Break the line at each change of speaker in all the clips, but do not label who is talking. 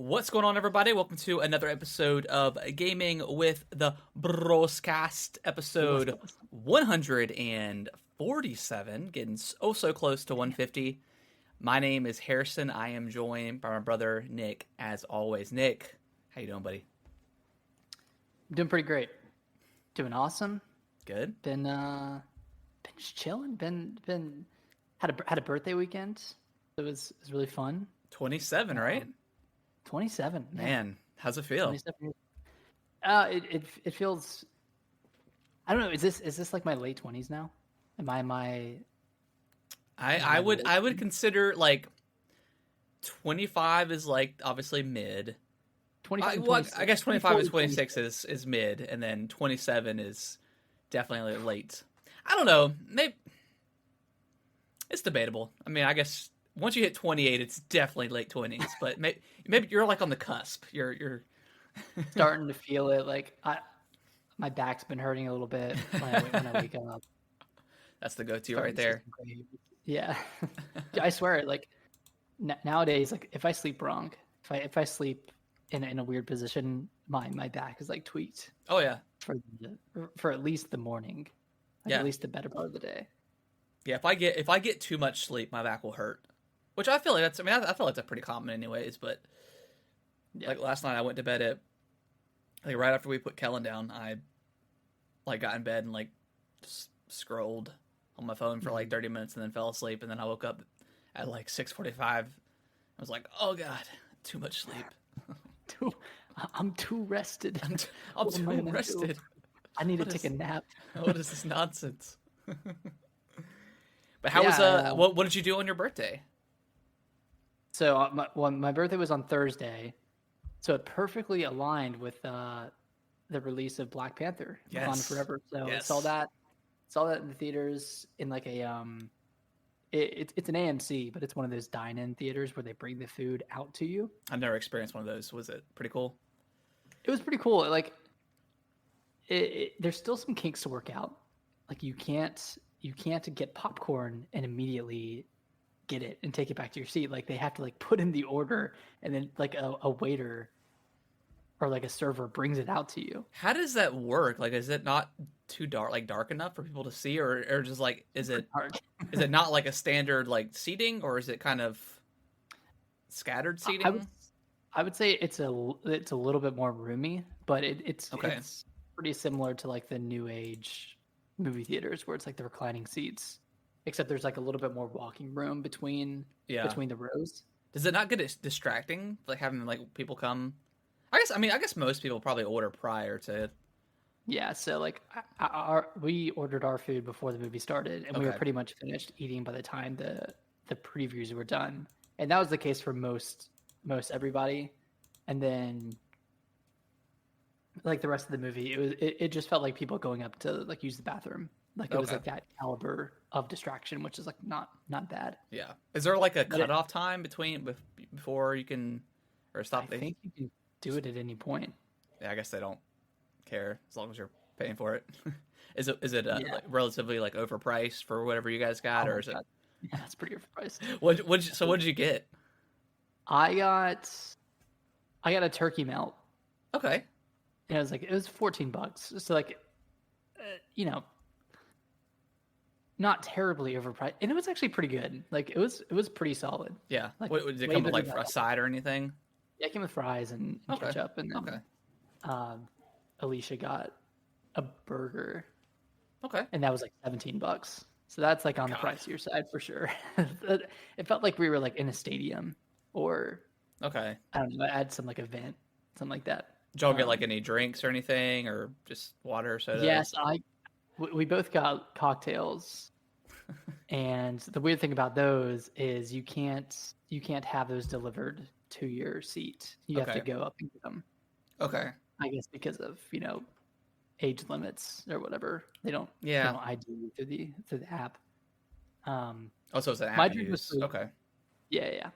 What's going on, everybody? Welcome to another episode of Gaming with the Broscast, episode 147, getting so close to 150. My name is Harrison. I am joined by my brother, Nick, as always. Nick, how you doing, buddy?
I'm doing pretty great. Doing awesome.
Good.
Been just chilling. Had a birthday weekend. It was really fun.
27, right?
27.
Man, how's it feel?
27. It feels. I don't know. Is this like my late 20s now?
I would consider like 25 is like obviously mid.
25.
I guess 25 and 26 is mid, and then 27 is definitely late. I don't know. Maybe it's debatable. I mean, I guess once you hit 28, it's definitely late 20s. But maybe you're like on the cusp. You're
starting to feel it. Like my back's been hurting a little bit when I wake up.
That's the go-to right there.
Yeah, I swear. Like nowadays, like if I sleep wrong, if I sleep in a weird position, my back is like tweaked.
Oh yeah,
for at least the morning, at least the better part of the day.
Yeah, if I get too much sleep, my back will hurt, which I feel like I feel like that's pretty common anyways. But like last night, I went to bed at like right after we put Kellen down. I like got in bed and like just scrolled on my phone for like 30 minutes and then fell asleep, and then I woke up at like 6:45. I was like, oh god, too much sleep.
I'm too rested.
I'm too rested.
I need to take a nap.
What is this nonsense? But how was what did you do on your birthday?
So my birthday was on Thursday, so it perfectly aligned with the release of Black Panther: Wakanda Forever. So I saw that in the theaters in like a it's an AMC, but it's one of those dine-in theaters where they bring the food out to you.
I've never experienced one of those. Was it pretty cool?
It was pretty cool. Like there's still some kinks to work out. Like you can't get popcorn and immediately get it and take it back to your seat. Like they have to like put in the order, and then like a waiter or like a server brings it out to you.
How does that work? Like, is it not too dark enough for people to see, or just like is it not like a standard like seating, or is it kind of scattered seating?
I would say it's a little bit more roomy, but it's pretty similar to like the new age movie theaters where it's like the reclining seats, except there's like a little bit more walking room between the rows.
Does it not get distracting, like having like people come? I guess most people probably order prior to.
Yeah, so like we ordered our food before the movie started, and we were pretty much finished eating by the time the previews were done, and that was the case for most everybody. And then like the rest of the movie, it just felt like people going up to like use the bathroom. Like it was like that caliber of distraction, which is like not bad.
Yeah. Is there like a cutoff time before you can or stop?
I think you can do it at any point.
Yeah, I guess they don't care as long as you're paying for it. Is it like relatively like overpriced for whatever you guys got, or is it?
Yeah, it's pretty overpriced.
What did you get?
I got a turkey melt.
Okay.
And it was $14. So like, not terribly overpriced, and it was actually pretty good. Like it was pretty solid.
Yeah.
Like,
did it come with like a side or anything?
Yeah, it came with fries and ketchup, and then Alicia got a burger.
Okay.
And that was like $17. So that's like on the pricier side for sure. It felt like we were like in a stadium, or I don't know, add some like event, something like that.
Did y'all get like any drinks or anything, or just water or soda?
Yes, we both got cocktails. And the weird thing about those is you can't have those delivered to your seat. You have to go up and get them.
Okay.
I guess because of, age limits or whatever. They don't ID you through the app.
So it's an app.
My drink was
okay.
Yeah.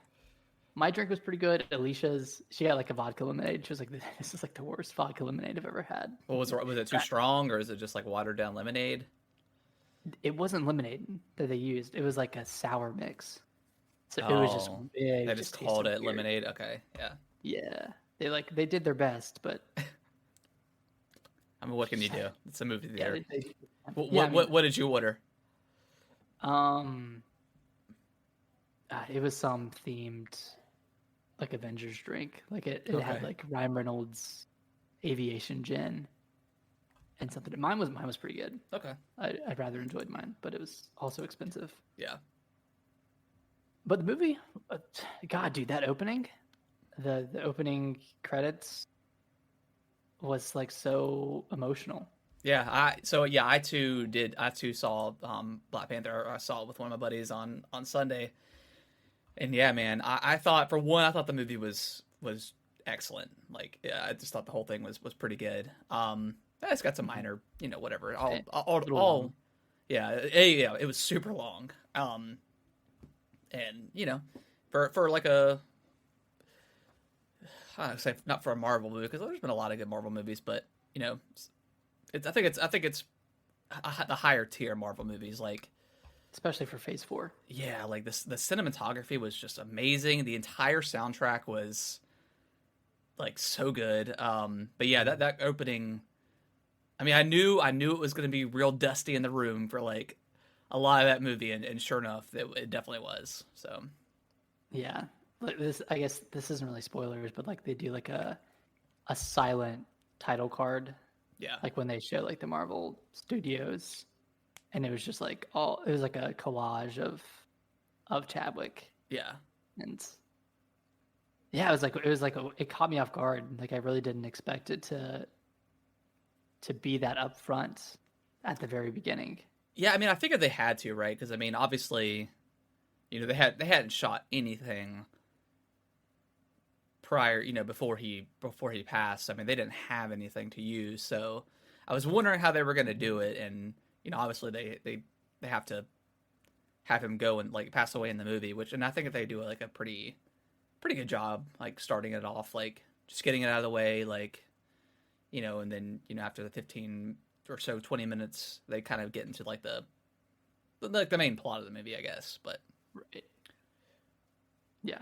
My drink was pretty good. Alicia's, she had like a vodka lemonade. She was like, "This is like the worst vodka lemonade I've ever had."
Well, was it too strong, or is it just like watered down lemonade?
It wasn't lemonade that they used. It was like a sour mix. So it was just big.
They just called it lemonade. Okay, yeah.
Yeah, they did their best, but
I mean, what can you do? It's a movie theater.
What
did you order?
Um, it was some themed like Avengers drink. Like it had like Ryan Reynolds aviation gin and something. Mine was pretty good.
Okay.
I'd rather enjoyed mine, but it was also expensive.
Yeah.
But the movie, God, dude, that opening, the opening credits was like so emotional.
Yeah, I too saw Black Panther. I saw it with one of my buddies on Sunday, and yeah, man, I thought the movie was excellent. Like, yeah, I just thought the whole thing was pretty good. It's got some minor, whatever. Yeah, it was super long. And for like I say not for a Marvel movie, because there's been a lot of good Marvel movies, but I think it's the higher tier Marvel movies, like
especially for Phase 4.
Yeah, like this, the cinematography was just amazing. The entire soundtrack was like so good. But yeah, that opening, I mean, I knew it was going to be real dusty in the room for like a lot of that movie, and sure enough, it definitely was. So
yeah, like this, I guess this isn't really spoilers, but like they do like a silent title card.
Yeah,
like when they show like the Marvel Studios, and it was just like it was like a collage of Chadwick.
Yeah,
and yeah, it caught me off guard. Like I really didn't expect it to be that upfront at the very beginning.
Yeah, I mean, I figured they had to, right? Because I mean, obviously, they hadn't shot anything prior, before he passed. I mean, they didn't have anything to use, so I was wondering how they were going to do it. And obviously they have to have him go and like pass away in the movie, and I think that they do like a pretty good job, like starting it off, like just getting it out of the way, like and then after the 15 or so 20 minutes, they kind of get into like the main plot of the movie, I guess. But
right. Yeah,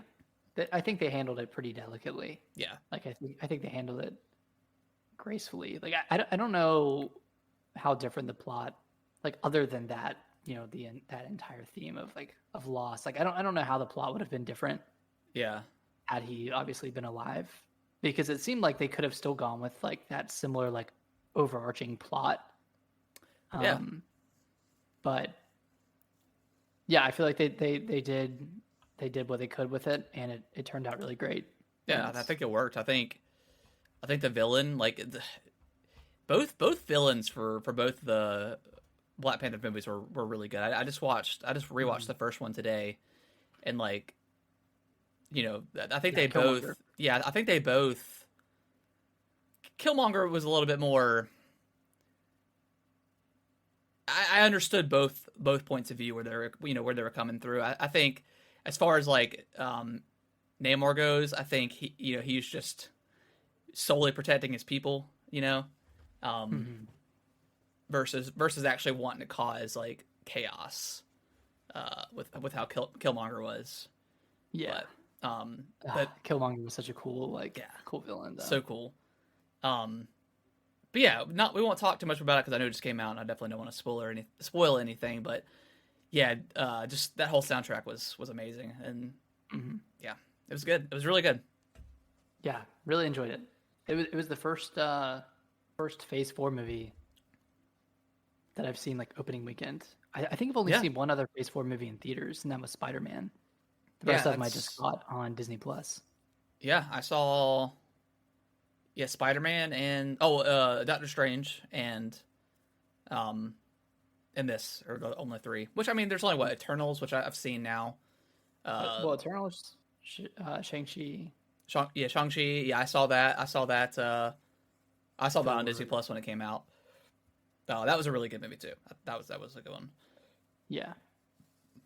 I think they handled it pretty delicately.
Yeah,
like I think they handled it gracefully. Like I don't know how different the plot, like other than that, that entire theme of loss. Like I don't know how the plot would have been different.
Yeah,
had he obviously been alive, because it seemed like they could have still gone with like that similar like overarching plot.
Yeah.
But yeah, I feel like they did what they could with it, and it turned out really great.
Yeah, I think it worked. I think the villain, like both villains for both the Black Panther movies were really good. I just rewatched the first one today, and like I think they both. Yeah, I think they both. Killmonger was a little bit more. I understood both points of view where they were coming through. I think as far as like Namor goes, I think he's just solely protecting his people, versus actually wanting to cause like chaos with how Killmonger was.
Yeah.
But
Killmonger was such a cool villain though.
So cool. But yeah, we won't talk too much about it because I know it just came out, and I definitely don't want to spoil anything. But yeah, just that whole soundtrack was amazing, and yeah, it was good. It was really good.
Yeah, really enjoyed it. It was the first Phase 4 movie that I've seen like opening weekend. I think I've only seen one other Phase 4 movie in theaters, and that was Spider-Man. The rest of them I just got on Disney Plus.
Yeah, I saw. Yeah, Spider-Man and Doctor Strange and this are the only three. Which I mean, there's only Eternals, which I've seen now.
Eternals, Shang-Chi.
Shang-Chi. Yeah, I saw that. I saw that on Disney Plus when it came out. Oh, that was a really good movie too. That was a good one.
Yeah.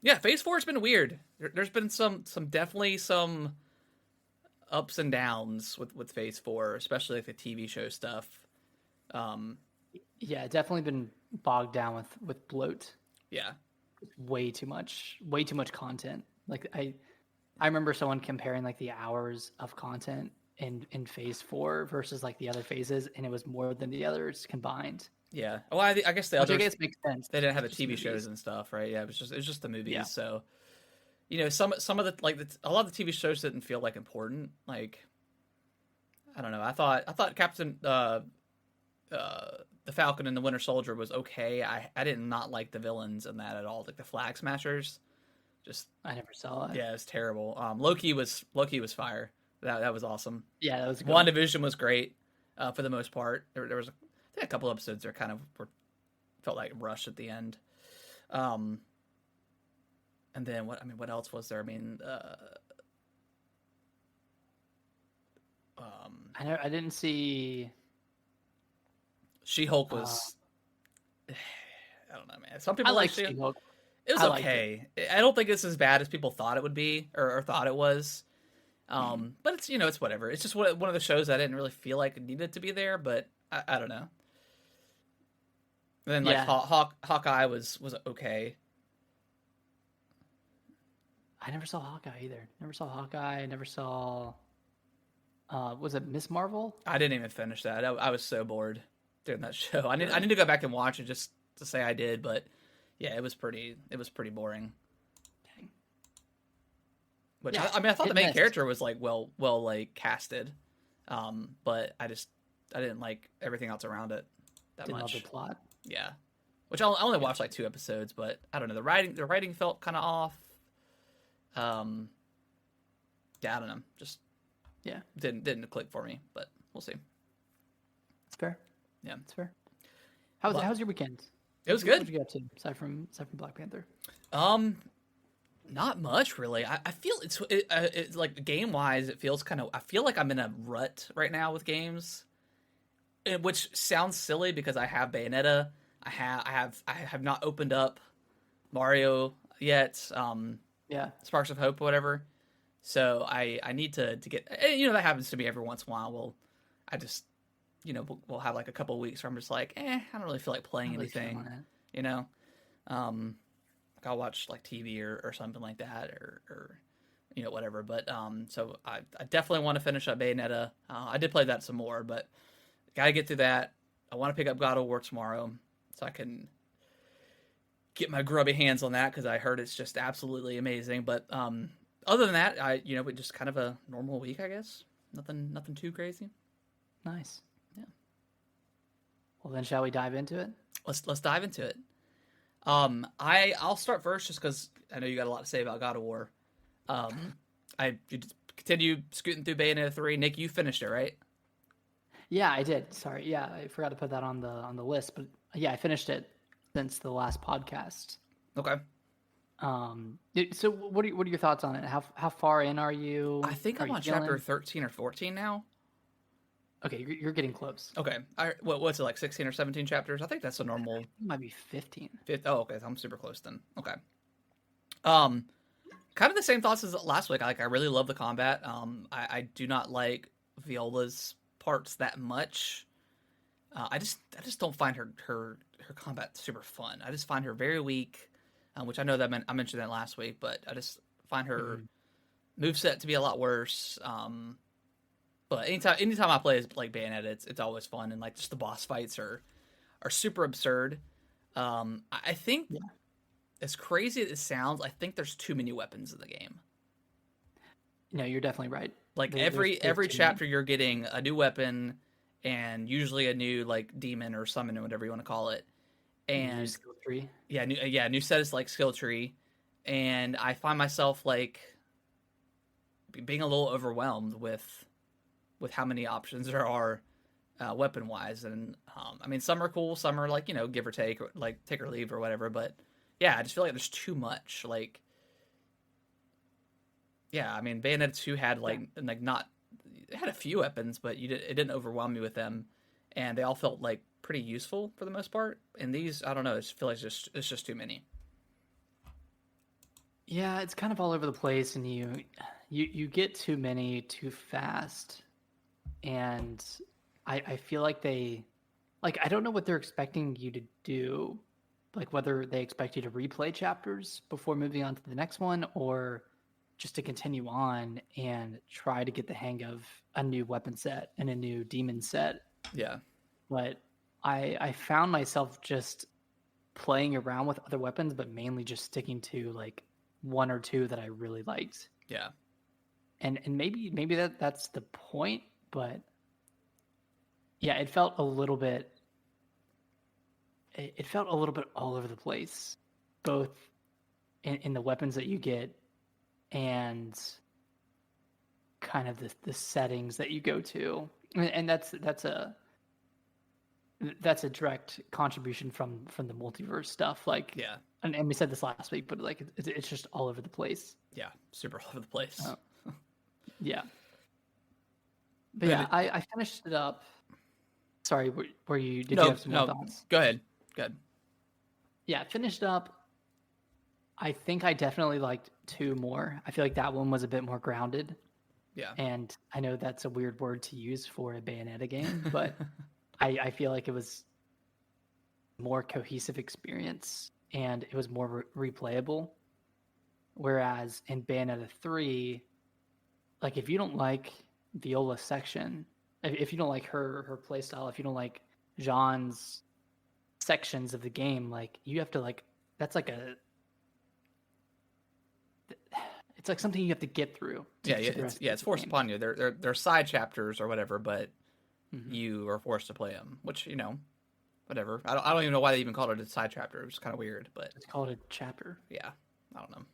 Yeah, Phase 4 has been weird. There's been definitely some ups and downs with Phase 4, especially like the TV show stuff.
Yeah, definitely been bogged down with bloat.
Yeah.
Way too much content. Like I remember someone comparing like the hours of content in phase 4 versus like the other phases, and it was more than the others combined.
Yeah. Well, I guess the others,
I guess makes sense.
They didn't have the TV shows and stuff, right? Yeah, it was just the movies.
Yeah.
So, some of the a lot of the TV shows didn't feel like important. Like, I don't know. I thought Captain the Falcon and the Winter Soldier was okay. I did not like the villains in that at all. Like the Flag Smashers, just
I never saw it.
Yeah, it was terrible. Loki was fire. That was awesome.
Yeah, that was good.
WandaVision was great for the most part. There was a couple episodes that kind of felt like rushed at the end. And then what else was there?
I didn't see.
She-Hulk was. I don't know, man. Some people
like
She-Hulk. It was okay. I don't think it's as bad as people thought it would be or thought it was. But it's it's whatever. It's just one of the shows I didn't really feel like it needed to be there, but I don't know. And then Hawkeye was okay.
I never saw Hawkeye either. Never saw Hawkeye. Never saw. Was it Miss Marvel?
I didn't even finish that. I was so bored during that show. I need to go back and watch it just to say I did, but yeah, it was pretty boring.
Dang.
Which yeah, I thought the main character was like well like casted, but I didn't like everything else around it that much.
Didn't love the plot.
Yeah, which I only watched like 2 episodes, but I don't know. The writing felt kind of off. Yeah, I don't know. Just didn't click for me, but we'll see.
It's fair.
Yeah,
it's fair. How's your weekend?
It was good.
What did you get up to aside from Black Panther?
Not much really. I feel it's like game wise, it feels kind of. I feel like I'm in a rut right now with games, which sounds silly because I have Bayonetta. I have not opened up Mario yet. Sparks of Hope, or whatever. So I need to get. That happens to me every once in a while. I just. We'll have like a couple of weeks where I'm just like, I don't really feel like playing anything. I'll watch like TV or something like that or whatever. But so I definitely want to finish up Bayonetta. I did play that some more, but gotta get through that. I want to pick up God of War tomorrow so I can get my grubby hands on that because I heard it's just absolutely amazing. But other than that, we just kind of a normal week, I guess. Nothing too crazy.
Nice. Yeah. Well, then shall we dive into it?
Let's dive into it. I'll start first just because I know you got a lot to say about God of War. You continue scooting through Bayonetta 3. Nick, you finished it, right?
Yeah, I did. Sorry. Yeah, I forgot to put that on the list, but yeah, I finished it since the last podcast.
Okay.
So what are your thoughts on it? How far in are you?
I think I'm on chapter 13 or 14 now.
Okay, you're getting close.
Okay. What's it, like 16 or 17 chapters? I think that's a normal...
It might be 15.
Oh, okay. I'm super close then. Okay. Kind of the same thoughts as last week. I really love the combat. I do not like Viola's parts that much. I just don't find her combat super fun. I just find her very weak, which I know that I mentioned that last week, but I just find her moveset to be a lot worse. But anytime I play like Bayonetta, it's always fun, and like just the boss fights are super absurd. I think, as crazy as it sounds, I think there's too many weapons in the game.
No, you're definitely right.
Like every chapter, you're getting a new weapon, and usually a new like demon or summon or whatever you want to call it. And
new skill tree.
New set is like skill tree, and I find myself like being a little overwhelmed with how many options there are weapon wise. And some are cool, some are like, give or take, or like take or leave or whatever, but I just feel like there's too much. Like Bayonetta 2 had it had a few weapons, but it didn't overwhelm me with them, and they all felt like pretty useful for the most part. And these, I don't know, I just feel like it's just too many.
Yeah, it's kind of all over the place, and you get too many too fast. And I feel like I don't know what they're expecting you to do, like whether they expect you to replay chapters before moving on to the next one, or just to continue on and try to get the hang of a new weapon set and a new demon set.
Yeah.
But I found myself just playing around with other weapons, but mainly just sticking to like one or two that I really liked.
Yeah.
And maybe that's the point, but yeah, it felt a little bit all over the place, both in the weapons that you get and kind of the settings that you go to. And that's a direct contribution from the multiverse stuff. Like,
yeah,
and we said this last week, but like it's just all over the place.
Yeah, super all over the place.
Yeah, but yeah, I finished it up. Sorry, were you? Did you have some more thoughts?
Go ahead.
Yeah, finished up. I think I definitely liked 2 more. I feel like that one was a bit more grounded.
Yeah,
and I know that's a weird word to use for a Bayonetta game, but I feel like it was more cohesive experience and it was more replayable. Whereas in Bayonetta 3, like if you don't like Viola's section, if you don't like her playstyle, if you don't like Jean's sections of the game, like you have to like, that's like it's like something you have to get through.
It's forced upon you. They're side chapters or whatever, but you are forced to play them, which, whatever. I don't even know why they even called it a side chapter. It was kind of weird, but
it's called a chapter.
Yeah, I don't know.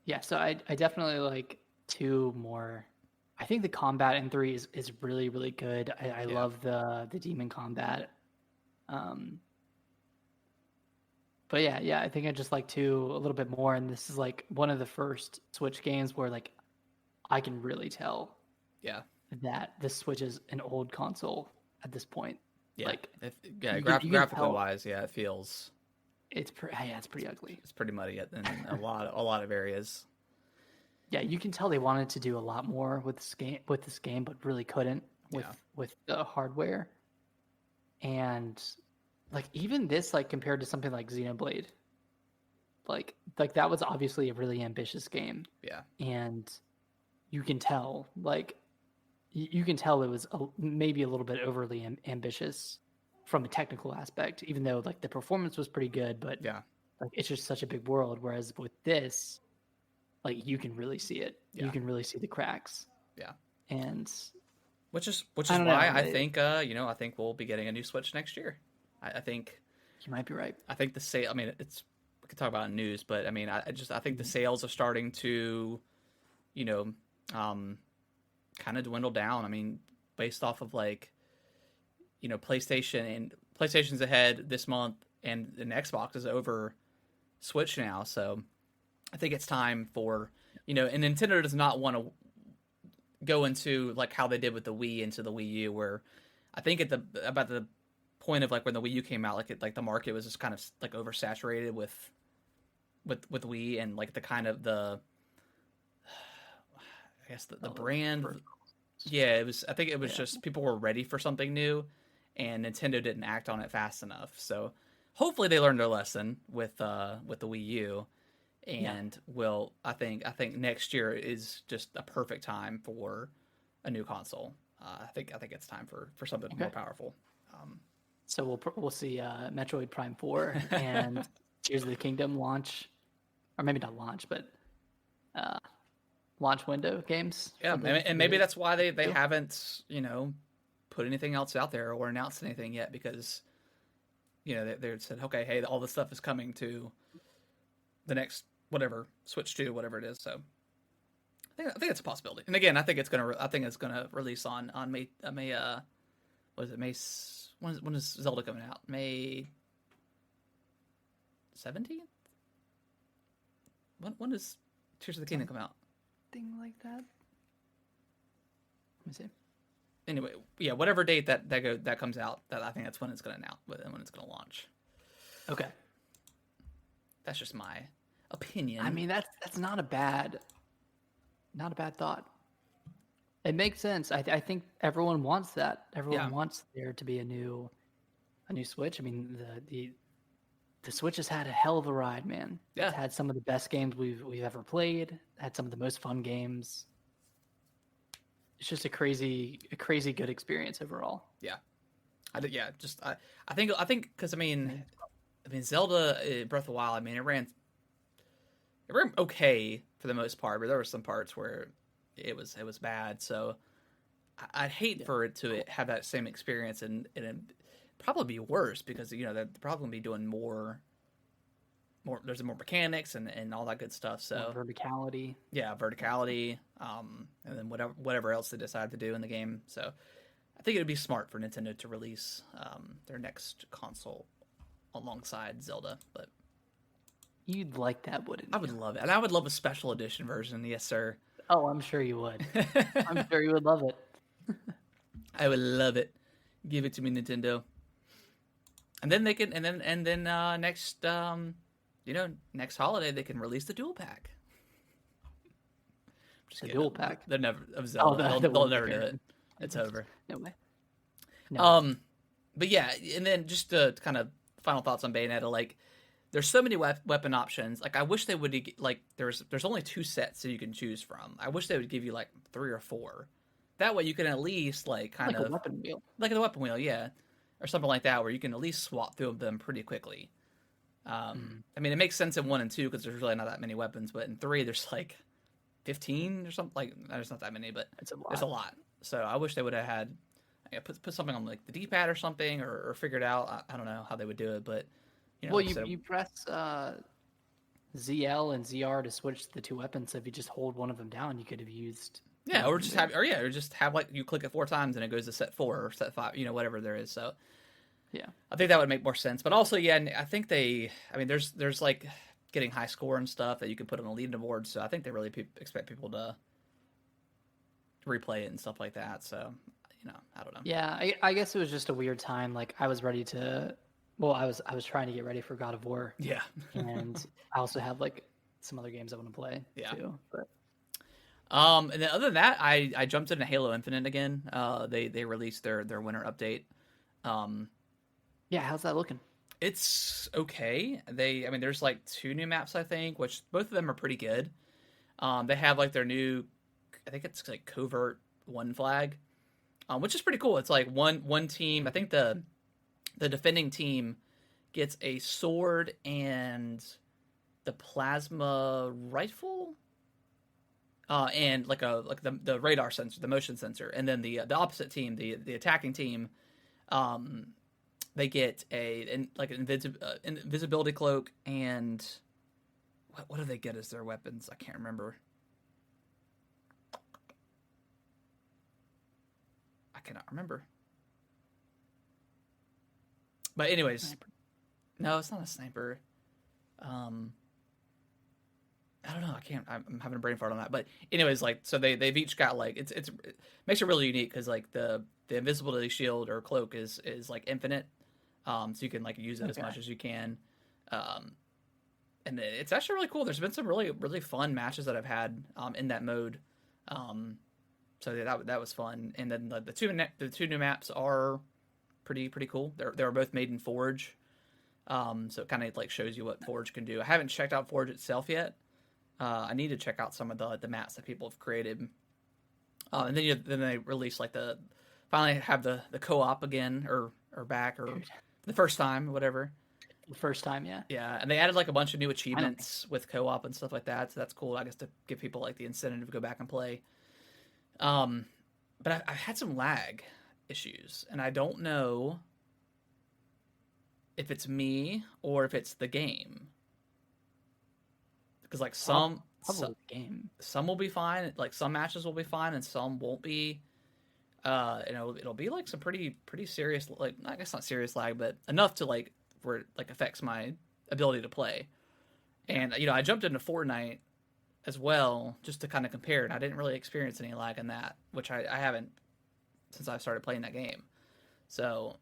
Yeah, so I definitely like 2 more. I think the combat in 3 is really, really good. I love the demon combat. But yeah, I think I just like 2 a little bit more, and this is like one of the first Switch games where like I can really tell that this Switch is an old console at this point.
Yeah,
like
graphically wise, it feels
it's pretty ugly.
It's pretty muddy in a lot of areas.
Yeah, you can tell they wanted to do a lot more with this game, but really couldn't with the hardware. And like even this, like compared to something like Xenoblade, like that was obviously a really ambitious game.
Yeah,
and you can tell it was maybe a little bit overly ambitious from a technical aspect, even though like the performance was pretty good. But like it's just such a big world. Whereas with this, like you can really see it. You can really see the cracks.
Yeah,
and
which is why I think I think we'll be getting a new Switch next year. I think
you might be right.
I think the sale. I mean, we could talk about it in news, but I mean, I think the sales are starting to, kind of dwindle down. I mean, based off of like, PlayStation's ahead this month, and the Xbox is over Switch now. So I think it's time for and Nintendo does not want to go into like how they did with the Wii into the Wii U, where I think about the point of like when the Wii U came out, like the market was just kind of like oversaturated with Wii, and like the kind of the I guess the brand. Yeah, it was. I think it was just people were ready for something new, and Nintendo didn't act on it fast enough. So hopefully they learned their lesson with the Wii U, and will. I think next year is just a perfect time for a new console. I think it's time for something more powerful.
So we'll see Metroid Prime 4 and Tears of the Kingdom launch, or maybe not launch, but launch window games.
Yeah, and maybe that's why they haven't put anything else out there or announced anything yet, because they said, okay, hey, all this stuff is coming to the next whatever Switch 2, whatever it is. So I think it's a possibility. And again, I think it's gonna release on May. What is it? May. When is Zelda coming out? May 17th. When does Tears of the Kingdom come out?
Thing like that. Let me see.
Anyway, yeah, whatever date that comes out, that I think that's when it's going to announce, when it's going to launch.
Okay.
That's just my opinion.
I mean, that's not a bad thought. It makes sense. I think everyone wants that. Everyone wants there to be a new Switch. I mean, the the Switch has had a hell of a ride, man.
Yeah.
It's had some of the best games we've ever played. Had some of the most fun games. It's just a crazy good experience overall.
Yeah. I think because I mean Zelda Breath of the Wild, I mean it ran okay for the most part, but there were some parts where it was bad. So I'd hate for it to have that same experience and probably be worse because they're probably gonna be doing more. There's more mechanics and all that good stuff. So
more verticality.
Yeah, verticality. And then whatever else they decide to do in the game. So I think it would be smart for Nintendo to release their next console alongside Zelda. But
you'd like that, wouldn't you?
I would love it, and I would love a special edition version. Yes, sir.
Oh, I'm sure you would. I'm sure you would love it.
I would love it. Give it to me, Nintendo. And then they can, and then next, next holiday they can release the dual pack.
The dual pack.
They're never of Zelda. They'll never do it. It's over.
No way. No.
But yeah, and then just to kind of final thoughts on Bayonetta, like there's so many weapon options. Like I wish they would like there's only 2 sets that you can choose from. I wish they would give you like 3 or 4. That way you can at least like kind of
a weapon wheel.
Like a weapon wheel, yeah. Or something like that where you can at least swap through them pretty quickly. I mean, it makes sense in 1 and 2 because there's really not that many weapons, but in 3 there's like 15 or something. Like there's not that many, but
it's a lot.
There's a lot. So I wish they would have had put something on like the D-pad or something, or figured out. I don't know how they would do it, but
you press ZL and ZR to switch the 2 weapons. So if you just hold one of them down, you could have used.
Or just have like you click it 4 times and it goes to set 4 or set 5, whatever there is. So
yeah,
I think that would make more sense. But also, yeah, I think there's like getting high score and stuff that you can put on the leaderboard. So I think they really expect people to replay it and stuff like that. So I don't know.
Yeah, I guess it was just a weird time. Like I was ready to. Well, I was trying to get ready for God of War.
Yeah,
and I also have like some other games I want to play too. But
and then other than that, I jumped into Halo Infinite again. They released their winter update.
Yeah, how's that looking?
It's okay. There's like 2 new maps I think, which both of them are pretty good. They have like their new, I think it's like Covert 1 flag, which is pretty cool. It's like one team. I think the defending team gets a sword and the plasma rifle, and like the radar sensor, the motion sensor, and then the opposite team, the attacking team, they get an invisibility cloak and what do they get as their weapons? I can't remember. I cannot remember. But anyways,
sniper.
No, it's not a sniper. I don't know. I'm having a brain fart on that. But anyways, like so they've each got like it makes it really unique because like the invisibility shield or cloak is like infinite, so you can like use it as much as you can, and it's actually really cool. There's been some really really fun matches that I've had in that mode, so that was fun. And then the two new maps are pretty cool. They were both made in Forge, so it kind of like shows you what Forge can do. I haven't checked out Forge itself yet. I need to check out some of the maps that people have created, and then they release like finally have the co-op again or back or the first time whatever.
The first time, yeah.
Yeah, and they added like a bunch of new achievements with co-op and stuff like that, so that's cool. I guess to give people like the incentive to go back and play. But I've had some lag issues, and I don't know if it's me or if it's the game. Because like some will be fine, like some matches will be fine, and some won't be. It'll be like some pretty serious, like I guess not serious lag, but enough to like where it like affects my ability to play. And I jumped into Fortnite as well just to kind of compare, and I didn't really experience any lag in that, which I haven't since I started playing that game. So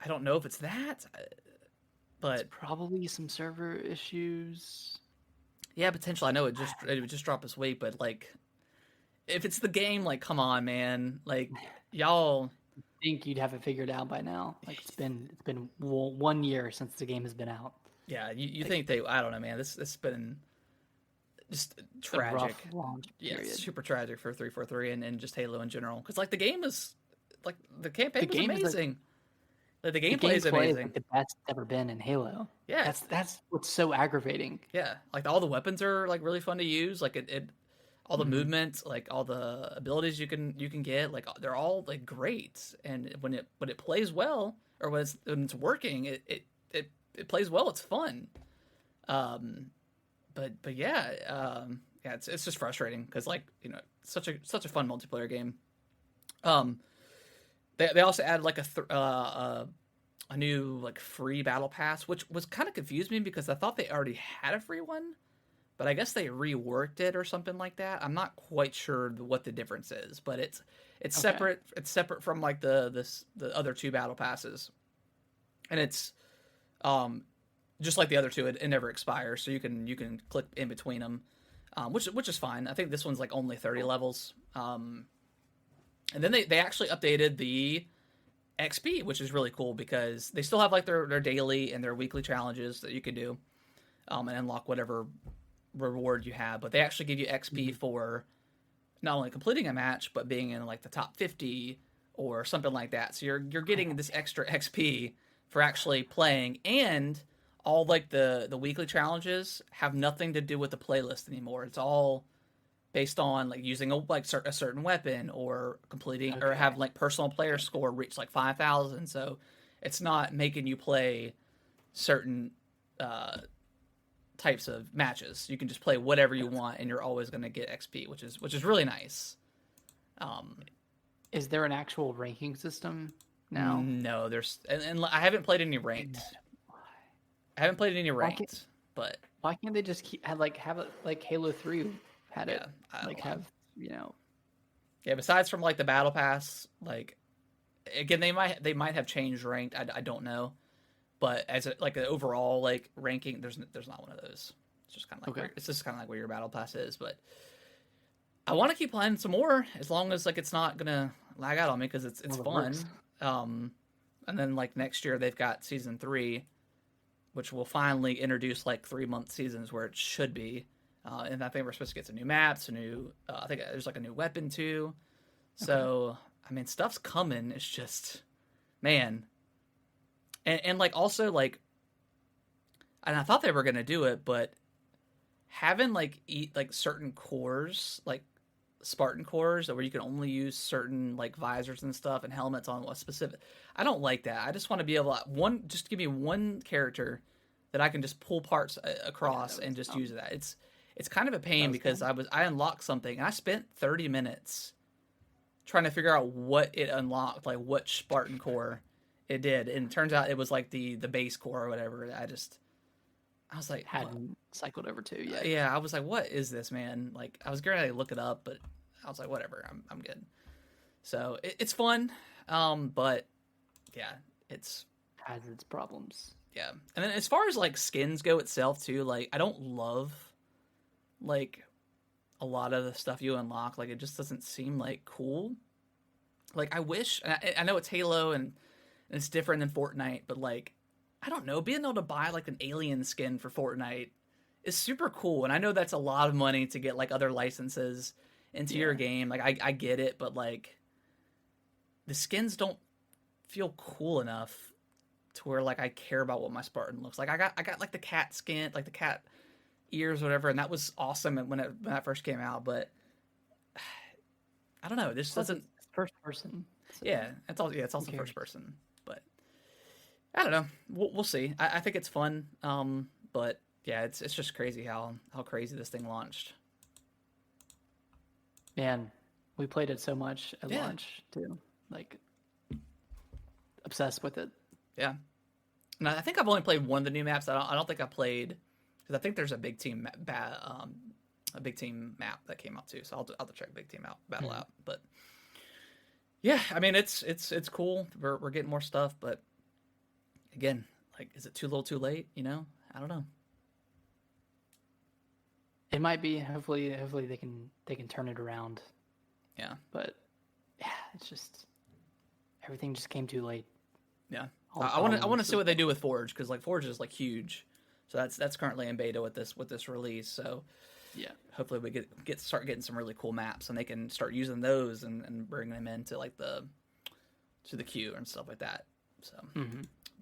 I don't know if it's that, but
it's probably some server issues.
Yeah, potentially. I know it would just drop this week, but like, if it's the game, like, come on, man, like, y'all
think you'd have it figured out by now. Like it's been 1 year since the game has been out.
Yeah, you think they? I don't know, man. This has been just tragic.
A rough launch period.
Yeah, super tragic for 343 and just Halo in general. Because like the game is like the campaign was amazing. Like the gameplay is amazing.
Is like the best it's ever been in Halo.
Yeah,
that's what's so aggravating.
Yeah, like all the weapons are like really fun to use. Like it all the movements, like all the abilities you can get, like they're all like great. And when it plays well, or when it's working, it plays well. It's fun. But yeah, yeah, it's just frustrating because like such a fun multiplayer game. They also added like a new like free battle pass, which was kind of confused me because I thought they already had a free one, but I guess they reworked it or something like that. I'm not quite sure what the difference is, but it's separate. It's separate from like the other two battle passes, and it's just like the other two. It never expires, so you can click in between them, which is fine. I think this one's like only 30 levels. And then they actually updated the XP, which is really cool because they still have like their daily and their weekly challenges that you can do, and unlock whatever reward you have. But they actually give you XP for not only completing a match, but being in like the top 50 or something like that. So you're getting this extra XP for actually playing, and all like the weekly challenges have nothing to do with the playlist anymore. It's all based on like using a certain weapon or completing or have like personal player score reach like 5,000. So it's not making you play certain types of matches. You can just play whatever you want, and you're always going to get XP, which is really nice.
Is there an actual ranking system now?
No, there's and I haven't played any ranked. I haven't played any ranked, but
why can't they just have it like Halo 3 had it?
Yeah, besides from like the battle pass, like again they might have changed ranked. I don't know, but as like an overall like ranking, there's not one of those. It's just kind of like it's just kind of like where your battle pass is. But I want to keep playing some more as long as like it's not gonna lag out on me because it's fun. And then like next year they've got season 3, which will finally introduce like 3-month seasons where it should be. And I think we're supposed to get some new maps, I think there's like a new weapon too. So, I mean, stuff's coming. It's just, man. And like also like, and I thought they were going to do it, but having like certain cores, like Spartan cores, where you can only use certain like visors and stuff and helmets on a specific, I don't like that. I just want to be able to, just give me one character that I can just pull parts across and just use that. It's kind of a pain because I unlocked something and I spent 30 minutes trying to figure out what it unlocked, like what Spartan core it did, and it turns out it was like the base core or whatever. I was like,
hadn't cycled over to yet.
Yeah, I was like, what is this, man? Like I was going to look it up, but I was like, whatever, I'm good. So it's fun, but yeah, it's
has its problems.
Yeah, and then as far as like skins go itself too, like I don't love like a lot of the stuff you unlock. Like it just doesn't seem like cool. Like I wish, and I know it's Halo and it's different than Fortnite, but like I don't know, being able to buy like an alien skin for Fortnite is super cool. And I know that's a lot of money to get like other licenses into your game. Like I get it, but like the skins don't feel cool enough to where like I care about what my Spartan looks like. I got like the cat skin, like the cat ears, whatever, and that was awesome when that first came out. But I don't know, this doesn't
first person. So
it's also first person. But I don't know. We'll see. I think it's fun. But yeah, it's just crazy how crazy this thing launched.
Man, we played it so much at launch too. Like obsessed with it.
Yeah. And I think I've only played one of the new maps. I don't think I played, because I think there's a big team map that came out too. So I'll have to check big team battle out. But yeah, I mean it's cool. We're getting more stuff, but again, like, is it too little, too late? I don't know.
It might be. Hopefully they can turn it around.
Yeah.
But yeah, it's just everything just came too late.
Yeah. I want to see what they do with Forge, because like Forge is like huge. So that's currently in beta with this release. So
yeah,
hopefully we start getting some really cool maps, and they can start using those and bring them into like the queue and stuff like that. So,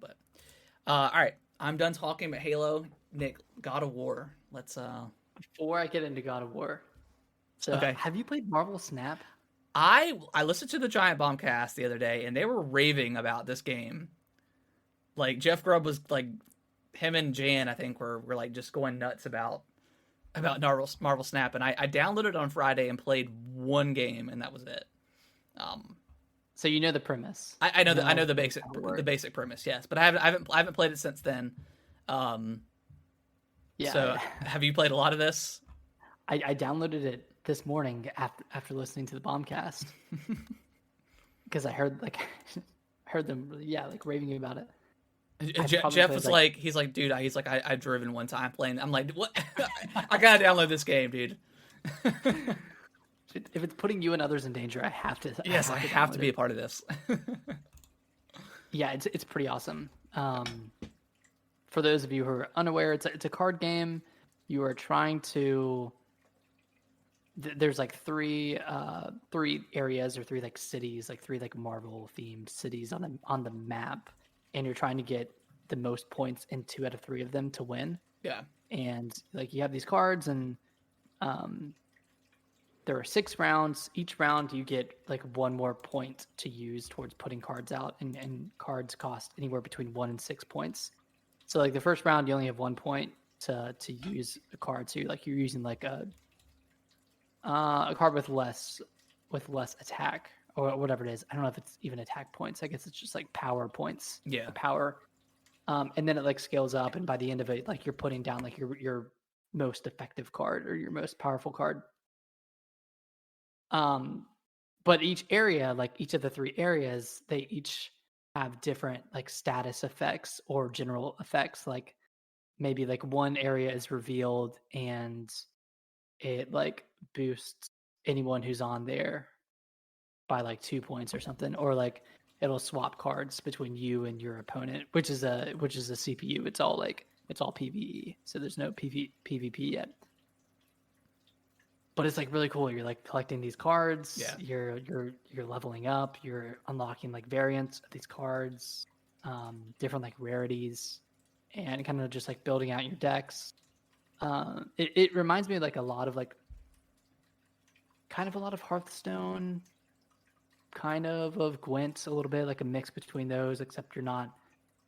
but all right, I'm done talking about Halo. Nick, God of War. Let's
Before I get into God of War, so
okay.
Have you played Marvel Snap?
I listened to the Giant Bomb cast the other day, and they were raving about this game. Like Jeff Grubb was like, him and Jan, I think, were like just going nuts about Marvel Snap, and I downloaded it on Friday and played one game, and that was it.
So you know the premise.
I know the basic premise, yes, but I haven't played it since then.
Yeah.
So have you played a lot of this?
I downloaded it this morning after listening to the Bombcast because I heard them like raving about it.
Jeff was like, he's like, dude, I've driven one time playing. I'm like, what? I gotta download this game, dude.
If it's putting you and others in danger, I have to.
Yes, I have to be a part of this.
Yeah, it's pretty awesome. For those of you who are unaware, it's a card game. You are trying to. There's like three areas or three like cities, like three like Marvel themed cities on the map, and you're trying to get the most points in 2 out of 3 of them to win.
Yeah.
And like you have these cards, and there are 6 rounds. Each round you get like 1 more point to use towards putting cards out, and cards cost anywhere between 1 and 6 points. So like the first round you only have 1 point to use a card. So you're using like a card with less attack or whatever it is. I don't know if it's even attack points. I guess it's just like power points.
Yeah.
Power. And then it like scales up, and by the end of it, like you're putting down like your most effective card or your most powerful card. But each area, like each of the 3 areas, they each have different like status effects or general effects. Like maybe like one area is revealed and it like boosts anyone who's on there by like 2 points or something, or like it'll swap cards between you and your opponent, which is a CPU. It's all PvE, so there's no PvP yet. But it's like really cool. You're like collecting these cards.
Yeah.
You're leveling up. You're unlocking like variants of these cards, different like rarities, and kind of just like building out your decks. It reminds me like a lot of Hearthstone, kind of Gwent a little bit, like a mix between those, except you're not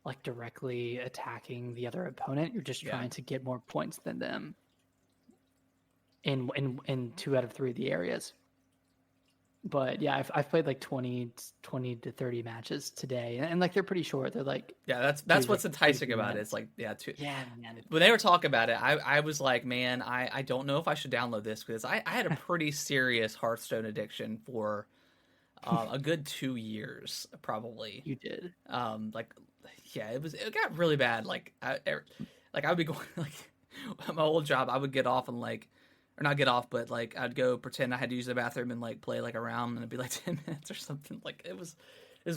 like directly attacking the other opponent. You're just trying to get more points than them in 2 out of 3 of the areas. But yeah, I've played like 20 to 30 matches today, and like they're pretty short. They're like
that's what's enticing about it. It's like man. When they were talking about it, I was like, man, I don't know if I should download this because I had a pretty serious Hearthstone addiction for a good 2 years probably.
You did.
It got really bad. Like I would be going like at my old job, I would get off and like. Or not get off, but like I'd go pretend I had to use the bathroom and like play like a round, and it'd be like 10 minutes or something. Like it was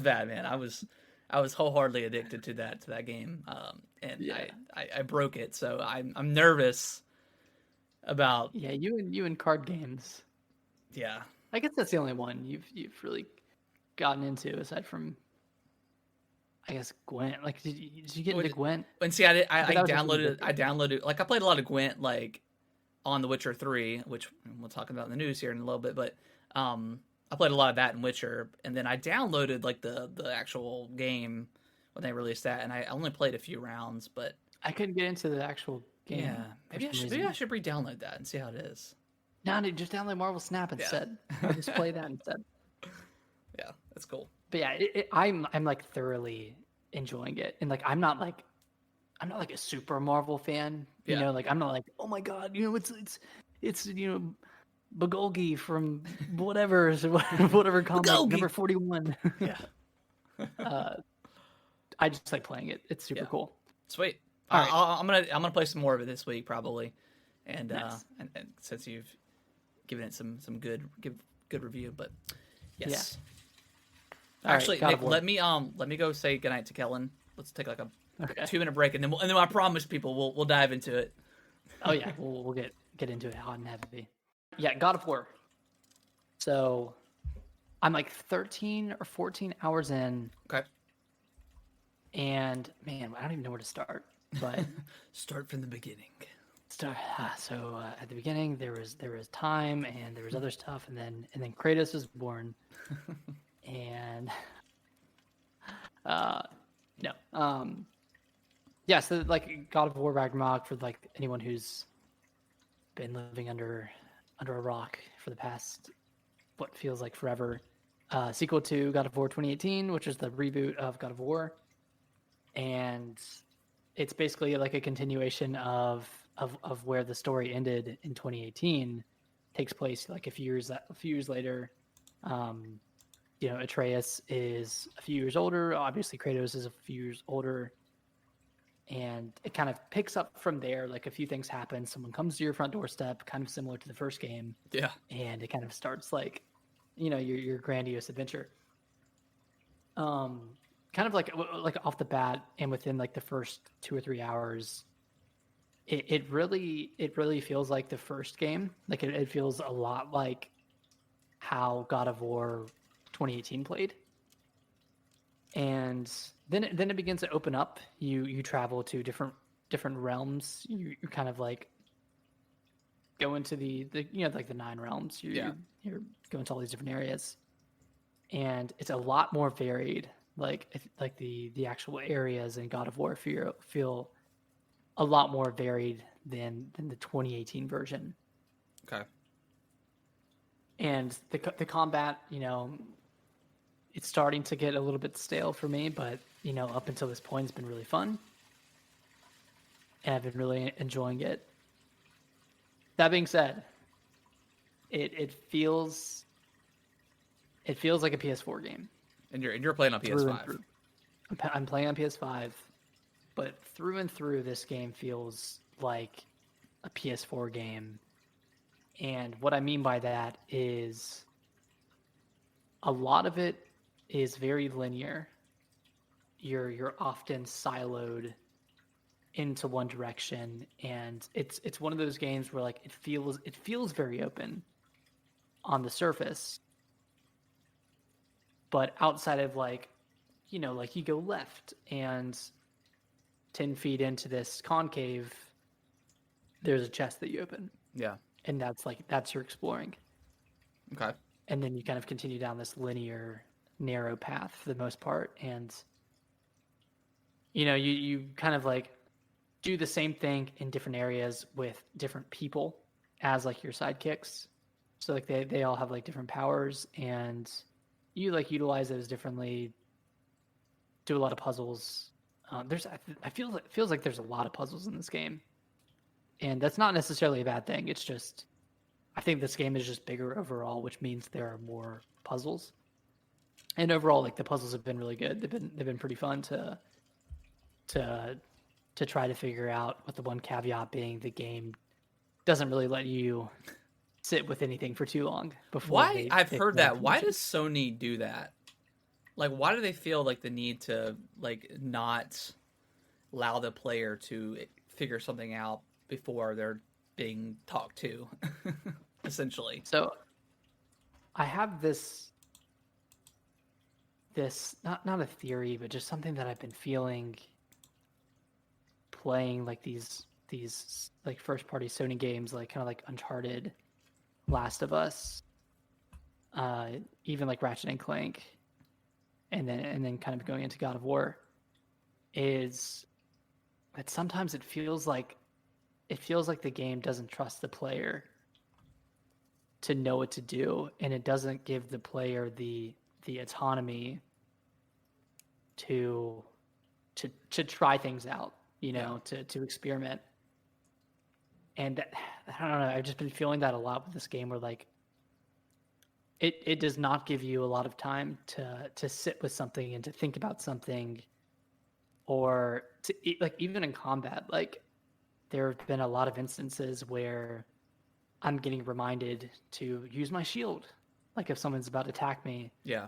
bad, man. I was wholeheartedly addicted to that game, and I broke it. So I'm nervous about
you and card games.
Yeah,
I guess that's the only one you've really gotten into aside from, I guess, Gwent. Like did you get into Gwent?
And see, I downloaded like I played a lot of Gwent like. On The Witcher 3, which we'll talk about in the news here in a little bit, but I played a lot of that in Witcher, and then I downloaded like the actual game when they released that, and I only played a few rounds, but
I couldn't get into the actual game.
Yeah, maybe I should re-download that and see how it is.
No, just download Marvel Snap instead. Or just play that instead.
Yeah, that's cool.
But yeah, I'm like thoroughly enjoying it, and like I'm not like a super Marvel fan, you know, like I'm not like, oh my god, you know, it's you know, Bagolgi from whatever comic number 41.
Yeah.
I just like playing it. It's super cool.
Sweet. All right. I'm gonna play some more of it this week probably, and
nice.
and since you've given it some good review, but yes.
Yeah.
Actually, Nick, let me go say goodnight to Kellen. Let's take like a
Okay.
2 minute break, and then I promise people we'll dive into it.
Oh yeah, we'll get into it hot and heavy. Yeah, God of War. So I'm like 13 or 14 hours in.
Okay.
And man, I don't even know where to start. But
start from the beginning.
So at the beginning there was time and there was other stuff, and then Kratos was born. And no. Yeah, so like God of War Ragnarok, for like anyone who's been living under a rock for the past what feels like forever. Sequel to God of War 2018, which is the reboot of God of War. And it's basically like a continuation of where the story ended in 2018. Takes place like a few years later. Atreus is a few years older. Obviously, Kratos is a few years older. And it kind of picks up from there. Like a few things happen. Someone comes to your front doorstep, kind of similar to the first game.
Yeah.
And it kind of starts like, your grandiose adventure. Kind of like off the bat, and within like the first 2 or 3 hours, it really feels like the first game. Like it feels a lot like how God of War 2018 played. And then it begins to open up. You travel to different realms. You kind of like go into the like the 9 realms. You're going to all these different areas, and it's a lot more varied. Like the actual areas in God of War feel a lot more varied than the 2018 version.
Okay.
And the combat, it's starting to get a little bit stale for me, but up until this point, it's been really fun, and I've been really enjoying it. That being said, it feels like a PS4 game.
And you're playing on PS5.
I'm playing on PS5, but through and through, this game feels like a PS4 game. And what I mean by that is a lot of it is very linear. You're often siloed into one direction, and it's one of those games where like it feels very open on the surface, but outside of like you go left and 10 feet into this concave, there's a chest that you open.
Yeah.
And that's your exploring.
Okay.
And then you kind of continue down this linear, narrow path for the most part. And, you kind of like do the same thing in different areas with different people as like your sidekicks. So like they all have like different powers, and you like utilize those differently, do a lot of puzzles. I feels like there's a lot of puzzles in this game. And that's not necessarily a bad thing. It's just, I think this game is just bigger overall, which means there are more puzzles. And overall, like the puzzles have been really good. They've been pretty fun to try to figure out. With the one caveat being the game doesn't really let you sit with anything for too long before.
Why? I've heard that. Why does Sony do that? Like, why do they feel like the need to like not allow the player to figure something out before they're being talked to, essentially?
So I have this not a theory, but just something that I've been feeling playing like these like first party Sony games, like kind of like Uncharted, Last of Us, even like Ratchet and Clank, and then kind of going into God of War, is that sometimes it feels like the game doesn't trust the player to know what to do, and it doesn't give the player the autonomy to try things out, to experiment. And I don't know, I've just been feeling that a lot with this game, where like it does not give you a lot of time to sit with something and to think about something, or to like even in combat. Like there have been a lot of instances where I'm getting reminded to use my shield. Like if someone's about to attack me,
yeah,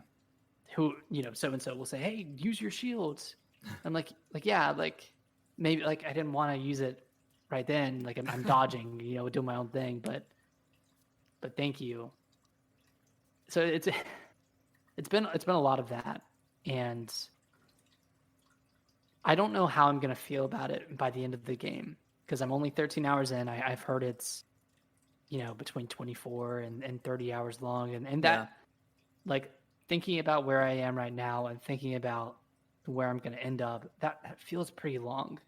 who so and so will say, "Hey, use your shields," I'm like yeah, like maybe like I didn't want to use it right then. Like I'm dodging, doing my own thing, but thank you. So it's been a lot of that, and I don't know how I'm gonna feel about it by the end of the game because I'm only 13 hours in. I've heard it's between 24 and 30 hours long, and that like thinking about where I am right now and thinking about where I'm gonna end up, that feels pretty long.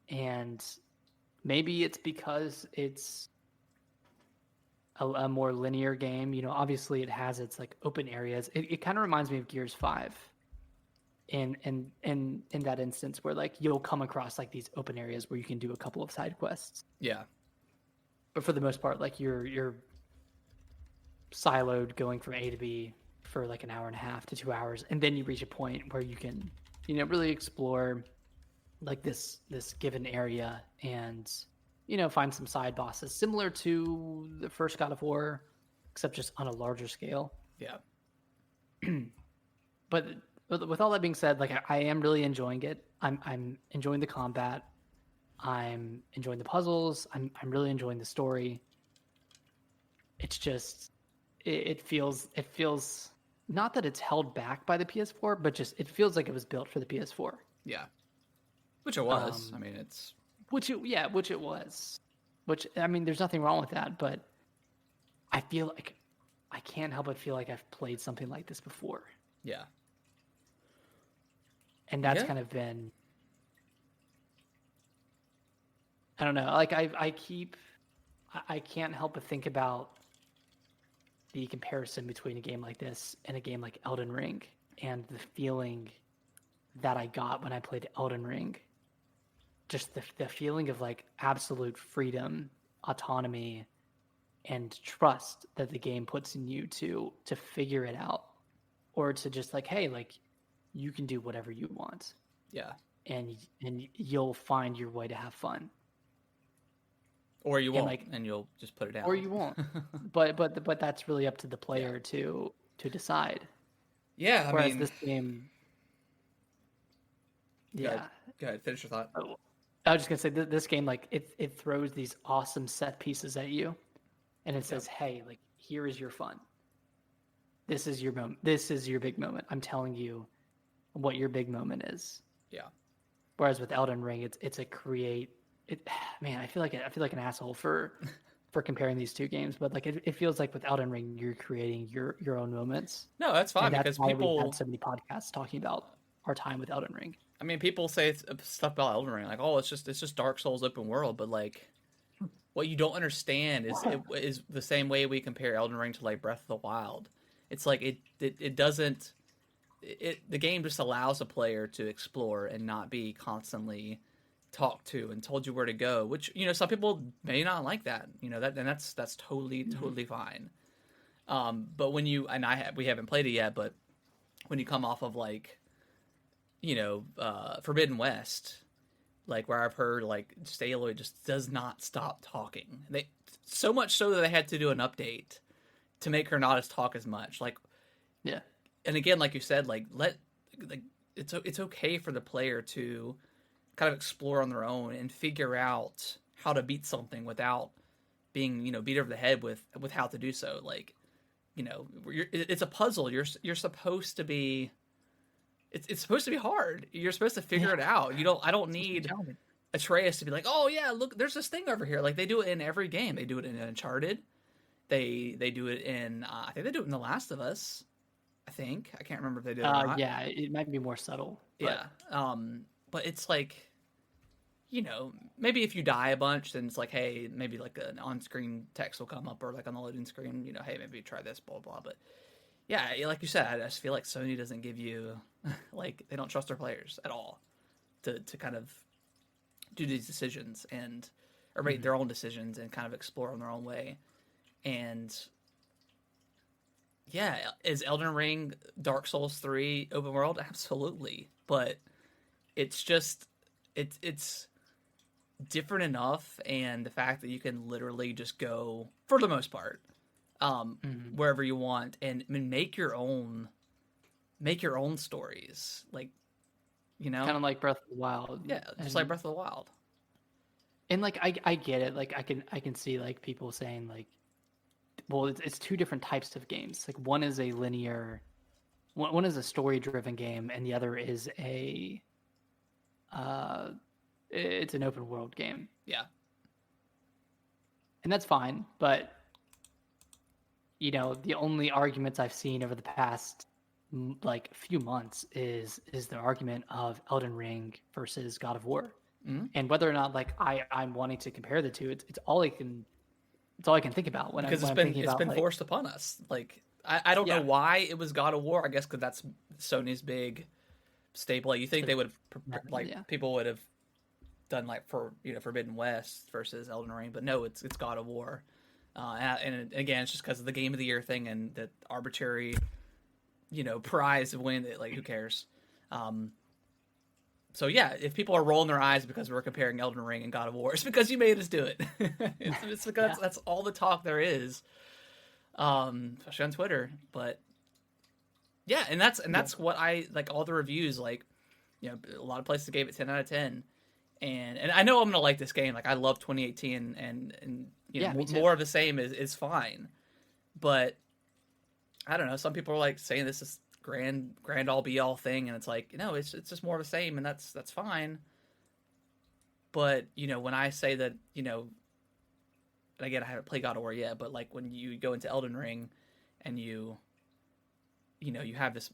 And maybe it's because it's a more linear game. Obviously it has its like open areas. It kind of reminds me of Gears 5 in that instance where like you'll come across like these open areas where you can do a couple of side quests.
Yeah.
But for the most part, like you're siloed going from A to B for like an hour and a half to 2 hours, and then you reach a point where you can really explore like this given area and find some side bosses similar to the first God of War, except just on a larger scale.
Yeah.
But with all that being said, like I am really enjoying it. I'm enjoying the combat. I'm enjoying the puzzles. I'm really enjoying the story. It's just it feels not that it's held back by the PS4, but just it feels like it was built for the PS4.
Yeah. Which it was. I mean, it's
which it was. Which I mean, there's nothing wrong with that, but I feel like I can't help but feel like I've played something like this before.
Yeah.
And that's kind of been, I don't know, like I can't help but think about the comparison between a game like this and a game like Elden Ring and the feeling that I got when I played Elden Ring. Just the feeling of like absolute freedom, autonomy, and trust that the game puts in you to figure it out, or to just like, hey, like you can do whatever you want.
Yeah.
And you'll find your way to have fun.
Or you won't, and you'll just put it down.
Or you won't. but that's really up to the player to decide.
Yeah,
Whereas this game.
Go ahead. Finish your thought.
I was just gonna say this game, like it throws these awesome set pieces at you, and it says, "Hey, like here is your fun. This is your moment. This is your big moment. I'm telling you what your big moment is."
Yeah.
Whereas with Elden Ring, it's a create. Man, I feel like an asshole for comparing these two games, but like it feels like with Elden Ring, you're creating your own moments.
No, that's fine, because people
we had so many podcasts talking about our time with Elden Ring.
I mean, people say stuff about Elden Ring, like, "Oh, it's just Dark Souls open world," but like, what you don't understand is the same way we compare Elden Ring to like Breath of the Wild. It's like it doesn't. The game just allows a player to explore and not be constantly talked to and told you where to go, which some people may not like that, that's totally fine. But when you we haven't played it yet, but when you come off of like Forbidden West, like where I've heard like Aloy just does not stop talking, they so much so that they had to do an update to make her not talk as much, like and again, like you said, like it's okay for the player to kind of explore on their own and figure out how to beat something without being beat over the head with how to do so. Like it's a puzzle. You're supposed to be. It's supposed to be hard. You're supposed to figure it out. I don't need Atreus to be like, oh yeah, look, there's this thing over here. Like they do it in every game. They do it in Uncharted. They do it in I think they do it in The Last of Us. I can't remember if they did it or not.
Yeah, it might be more subtle.
But... Yeah. But it's like, maybe if you die a bunch, then it's like, hey, maybe like an on-screen text will come up, or like on the loading screen, hey, maybe try this, blah, blah. But yeah, like you said, I just feel like Sony doesn't give you, like, they don't trust their players at all to kind of do these decisions or make their own decisions and kind of explore in their own way. And yeah, is Elden Ring Dark Souls 3 open world? Absolutely. But it's just, it's different enough, and the fact that you can literally just go, for the most part, wherever you want and make your own stories. Like, You know,
kind of like Breath of the Wild.
Yeah, just like Breath of the Wild.
And like I get it. Like I can see like people saying like, well, it's two different types of games. Like one is a linear, one is a story driven game, and the other is it's an open world game.
Yeah.
And that's fine, but you know, the only arguments I've seen over the past like few months is the argument of Elden Ring versus God of War.
Mm-hmm.
And whether or not like I'm wanting to compare the two, it's all I can think about when
because
I'm thinking about,
been
like,
forced upon us. Like I don't know why it was God of War. I guess because that's Sony's big staple. Like, you think they would have people would have done like for Forbidden West versus Elden Ring, but no, it's God of War. And again, it's just because of the Game of the Year thing and the arbitrary, prize of winning it. Like, who cares? So yeah, if people are rolling their eyes because we're comparing Elden Ring and God of War, it's because you made us do it. it's because that's all the talk there is, especially on Twitter. But yeah, and that's what I like. All the reviews, like, a lot of places gave it 10 out of 10, and I know I'm gonna like this game. Like, I love 2018, and more of the same is fine. But I don't know. Some people are like saying this is grand all be all thing, and it's like, it's just more of the same, and that's fine. But when I say that, and again, I haven't played God of War yet, but like when you go into Elden Ring and you have this,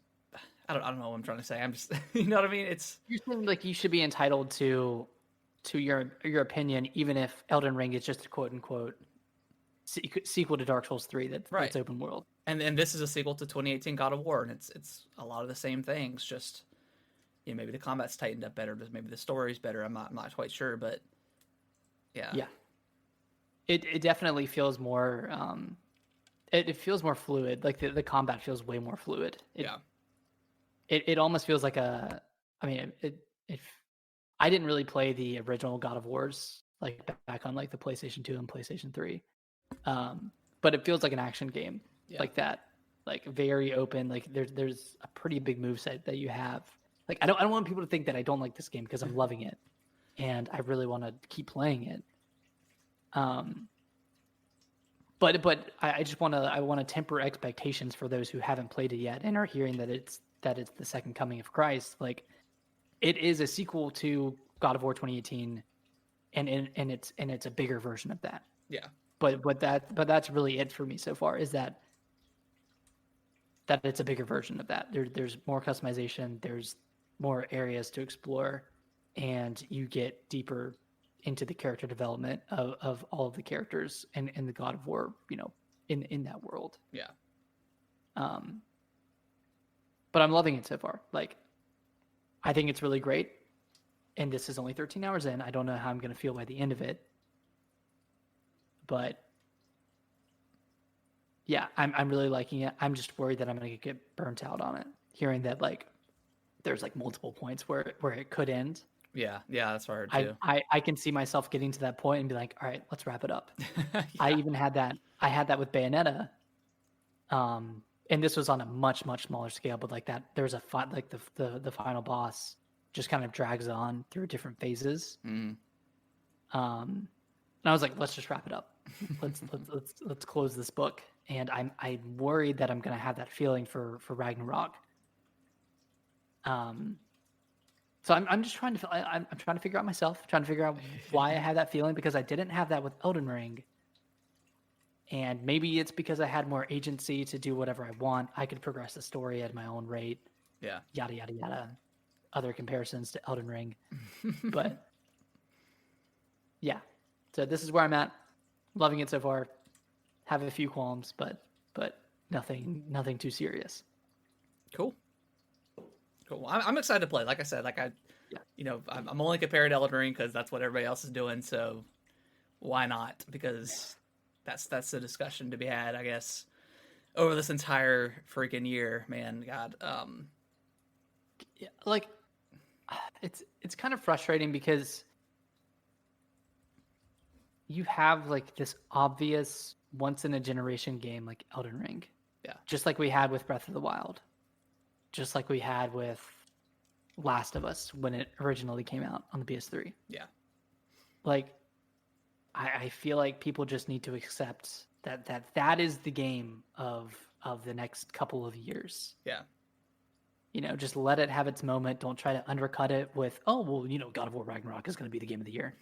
I don't know what I'm trying to say. I'm just you know what I mean? It's,
you seem like you should be entitled to your opinion, even if Elden Ring is just a quote unquote sequel to Dark Souls 3 that's open world.
And this is a sequel to 2018 God of War, and it's a lot of the same things. Just maybe the combat's tightened up better, maybe the story's better. I'm not quite sure, but yeah.
It definitely feels more. It feels more fluid. Like the combat feels way more fluid. It almost feels like a. I mean, I didn't really play the original God of Wars like back on like the PlayStation 2 and PlayStation 3, but it feels like an action game. Like that, like very open. Like there's a pretty big moveset that you have. Like I don't want people to think that I don't like this game, because I'm loving it, and I really want to keep playing it. But I just want to temper expectations for those who haven't played it yet and are hearing that it's the second coming of Christ. Like, it is a sequel to God of War 2018, and it's a bigger version of that.
Yeah.
But that's really it for me so far, is that it's a bigger version of that. There's more customization, there's more areas to explore, and you get deeper into the character development of all of the characters in the God of War, in that world.
Yeah.
But I'm loving it so far. Like, I think it's really great. And this is only 13 hours in. I don't know how I'm going to feel by the end of it. But yeah, I'm really liking it. I'm just worried that I'm going to get burnt out on it, hearing that like there's like multiple points where it could end.
Yeah, that's what I heard too.
I can see myself getting to that point and be like, all right, let's wrap it up.
Yeah.
I even had that. I had that with Bayonetta. And this was on a much, much smaller scale, but like that, there's a fight, like the final boss just kind of drags on through different phases.
Mm.
And I was like, let's just wrap it up. Let's close this book. And I'm worried that I'm going to have that feeling for Ragnarok. So I'm just trying to I'm trying to figure out myself, trying to figure out why I had that feeling, because I didn't have that with Elden Ring. And maybe it's because I had more agency to do whatever I want. I could progress the story at my own rate.
Yeah.
Yada yada yada. Other comparisons to Elden Ring. But yeah. So this is where I'm at. Loving it so far. Have a few qualms, but nothing too serious.
Cool. Well, I'm excited to play. Like I said, I'm only comparing to Elden Ring because that's what everybody else is doing. So why not? Because that's the discussion to be had, I guess, over this entire freaking year, man. God.
Yeah, like, it's kind of frustrating because you have like this obvious once in a generation game like Elden Ring.
Yeah.
Just like we had with Breath of the Wild. Just like we had with Last of Us when it originally came out on the PS3.
Yeah.
Like, I feel like people just need to accept that is the game of the next couple of years.
Yeah.
Just let it have its moment. Don't try to undercut it with, oh, well, God of War Ragnarok is going to be the game of the year.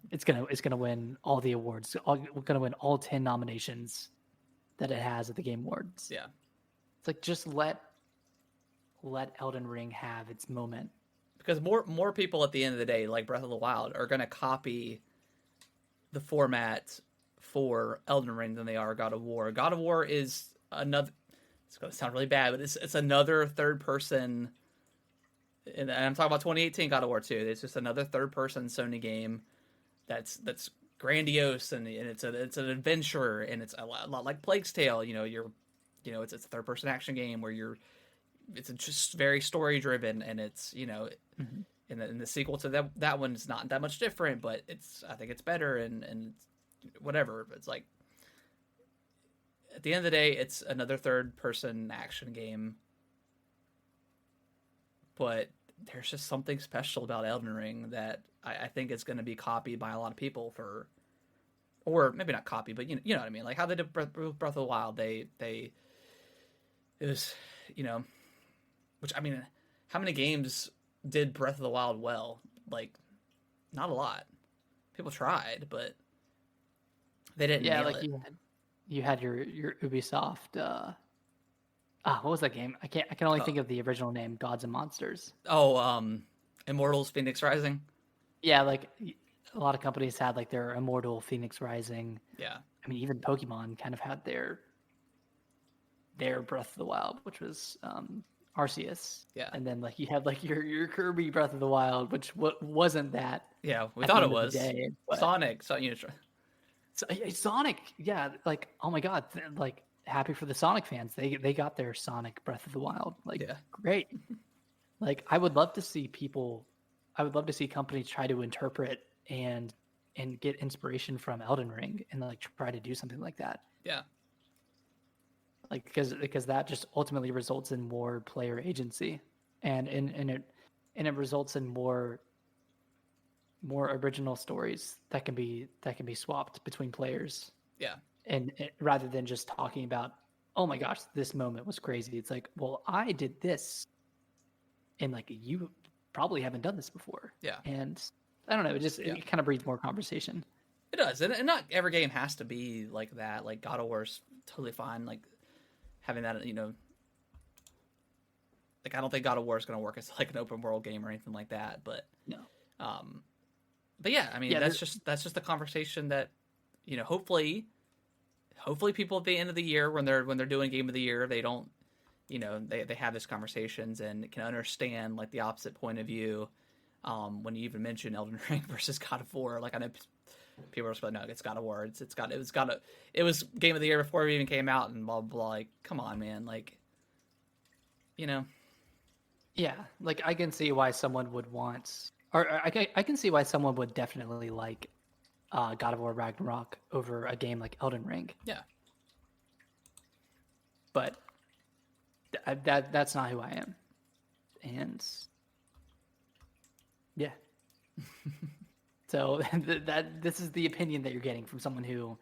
It's gonna win all the awards. Going to win all 10 nominations that it has at the Game Awards.
Yeah.
It's like, just let Elden Ring have its moment.
Because more people at the end of the day, like Breath of the Wild, are going to copy the format for Elden Ring than they are God of War. God of War is another. It's going to sound really bad, but it's another third person. And I'm talking about 2018 God of War 2. It's just another third person Sony game that's grandiose, and it's an adventure, and it's a lot like Plague's Tale. It's a third person action game where it's just very story driven, and it's
Mm-hmm.
and the sequel to that one is not that much different, but I think it's better, and whatever. It's like, at the end of the day, it's another third person action game, but there's just something special about Elden Ring that I think is going to be copied by a lot of people or maybe not copy, but you know what I mean? Like how they did Breath of the Wild, it was, which, I mean, how many games did Breath of the Wild well? Like, not a lot. People tried, but they didn't nail it.
You had your Ubisoft. What was that game? I can only think of the original name, Gods and Monsters.
Immortals: Phoenix Rising.
Yeah, like a lot of companies had like their Immortal Phoenix Rising.
Yeah.
I mean, even Pokemon kind of had their Breath of the Wild, which was Arceus. Yeah. And then like you had like your Kirby Breath of the Wild, which wasn't that.
Yeah, we thought it was
day,
Sonic.
Sonic, yeah, like, oh my god, like, happy for the Sonic fans. They got their Sonic Breath of the Wild. Like, yeah. Great. Like, I would love to see companies try to interpret and get inspiration from Elden Ring and like try to do something like that.
Yeah.
Like, because that just ultimately results in more player agency, and it results in more original stories that can be swapped between players.
Yeah.
And rather than just talking about, oh my gosh, this moment was crazy. It's like, well, I did this, and like, you probably haven't done this before.
Yeah.
And I don't know, it kind of breeds more conversation.
It does, and not every game has to be like that. Like God of War's totally fine. Like having that, like I don't think God of War is going to work as like an open world game or anything like that. But
no.
But yeah, I mean, that's just the conversation that, hopefully people at the end of the year when they're doing Game of the Year, they don't, they have these conversations and can understand like the opposite point of view. When you even mention Elden Ring versus God of War, like I know people are just like, no, it's God of War. It was Game of the Year before it even came out, and blah blah blah. Like, come on, man, like,
Yeah, like I can see why someone would want. Or I can see why someone would definitely like God of War Ragnarok over a game like Elden Ring.
Yeah.
But that's not who I am. And yeah. So this is the opinion that you're getting from someone who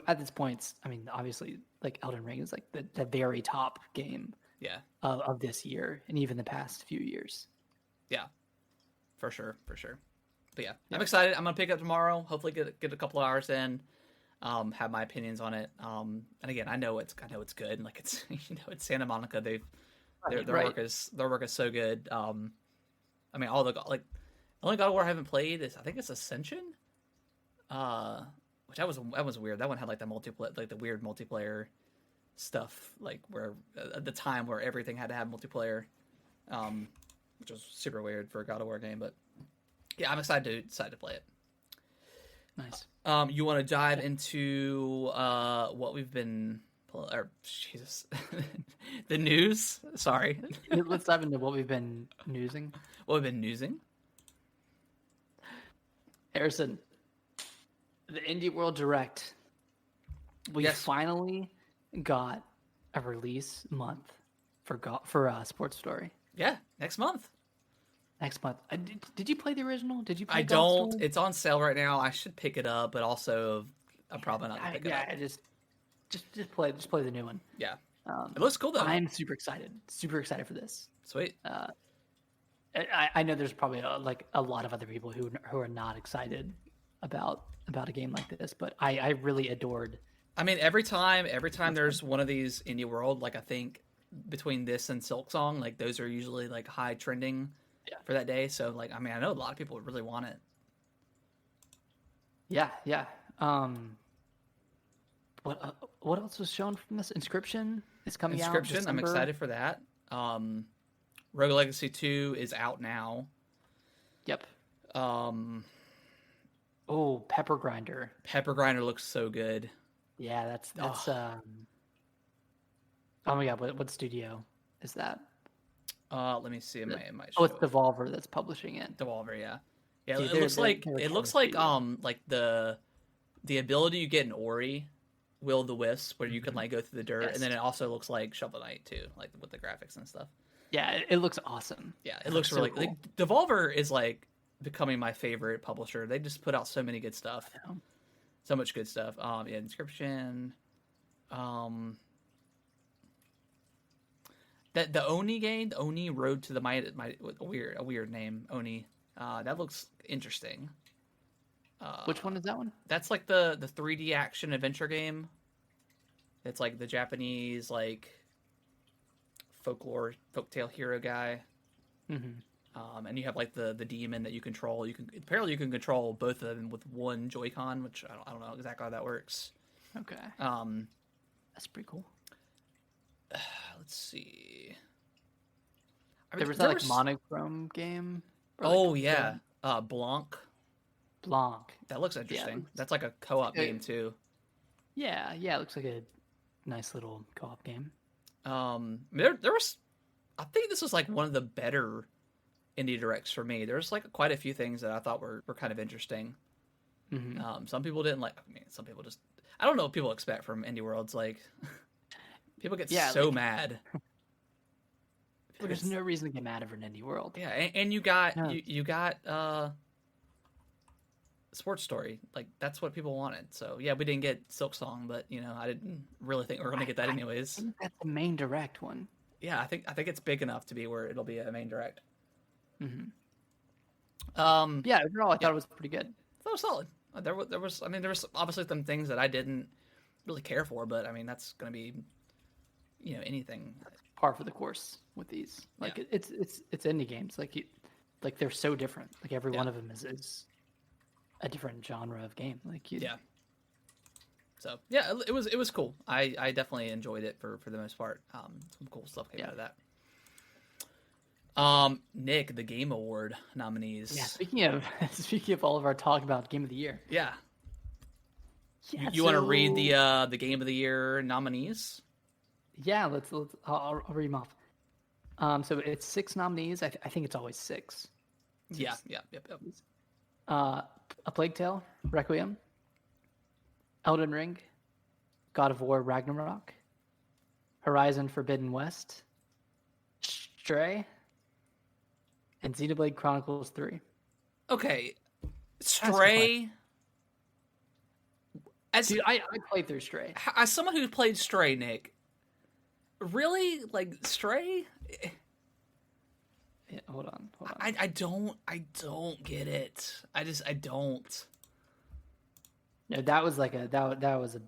at this point, I mean, obviously, like Elden Ring is like the very top game.
Yeah.
Of this year and even the past few years.
Yeah. For sure. But yeah, I'm excited. I'm gonna pick it up tomorrow. Hopefully, get a couple of hours in. Have my opinions on it. And again, I know it's good. Like it's it's Santa Monica. Their work is so good. I mean, all the only God of War I haven't played is I think it's Ascension. Which that was weird. That one had like the multiplayer, like the weird multiplayer stuff, like where at the time where everything had to have multiplayer. Which was super weird for a God of War game, but yeah, I'm excited to play it.
Nice.
You want to dive into what we've been, or Jesus, the news? Sorry.
Let's dive into what we've been newsing. Harrison, the Indie World Direct. We finally got a release month for Sports Story.
Yeah, next month.
Next month. Did you play the original? Did you play
I
Golf
don't.
Story?
It's on sale right now. I should pick it up, but also I'm probably not gonna pick it up.
Yeah, just play the new one.
Yeah, it looks cool though.
I'm super excited for this.
Sweet.
I know there's probably a lot of other people who are not excited about a game like this, but I really adored.
I mean, every time there's one of these indie world, like I think between this and Silksong, like those are usually like high trending for that day. So like, I mean, I know a lot of people really want it.
Yeah. What else was shown from this? Inscription is coming out.
Inscription, I'm excited for that. Rogue Legacy 2 is out now.
Yep. Oh, Pepper Grinder.
Pepper Grinder looks so good.
Yeah, that's oh my god, what studio is that?
Let me see. It might
show it's Devolver that's publishing it.
Devolver, yeah. Yeah, dude, it looks like the ability you get in Ori, Will of the Wisps, where you can like go through the dirt, and then it also looks like Shovel Knight too, like with the graphics and stuff.
Yeah, it looks awesome.
Yeah, it looks really cool. Like, Devolver is like becoming my favorite publisher. They just put out so many good stuff. So much good stuff. Yeah, Inscription. That the Oni game, the Oni Road to the Might, a weird name, Oni. That looks interesting.
Which one is that one?
That's like the 3D action adventure game. It's like the Japanese like folktale hero guy. Mm-hmm. And you have like the demon that you control. Apparently you can control both of them with one Joy-Con, which I don't know exactly how that works.
Okay. That's pretty cool.
Let's see.
There was that monochrome game.
Oh yeah, Blanc. That looks interesting.
Yeah,
that's like a co-op game too.
Yeah, it looks like a nice little co-op game.
There was, I think this was like one of the better indie directs for me. There's like quite a few things that I thought were kind of interesting. Mm-hmm. Some people didn't like. I mean, some people just. I don't know what people expect from indie worlds. Like, people get so mad.
There's no reason to get mad over an indie world.
Yeah, and you got you got Sports Story. Like that's what people wanted. So yeah, we didn't get Silksong, but I didn't really think we were going to get that anyways.
I think that's the main direct one.
Yeah, I think it's big enough to be where it'll be a main direct.
Mm-hmm. Yeah, overall, I thought it was pretty good.
I thought it was solid. There was obviously some things that I didn't really care for, but I mean that's going to be, anything.
Par for the course with these. Like it's indie games. Like they're so different. Like every one of them is a different genre of game.
So yeah, it was cool. I definitely enjoyed it for the most part. Some cool stuff came out of that. Nick, the Game Award nominees.
Yeah, speaking of all of our talk about Game of the Year.
Yeah. You want to read the Game of the Year nominees?
Yeah, let's I'll read them off. So it's 6 nominees. I think it's always 6.
Yep.
A Plague Tale, Requiem, Elden Ring, God of War Ragnarok, Horizon Forbidden West, Stray, and Xenoblade Chronicles 3.
Okay, Stray.
Dude, I played through Stray.
As someone who played Stray, Nick, really, like Stray?
Yeah, hold on.
I don't get it. I don't.
No, that was that was a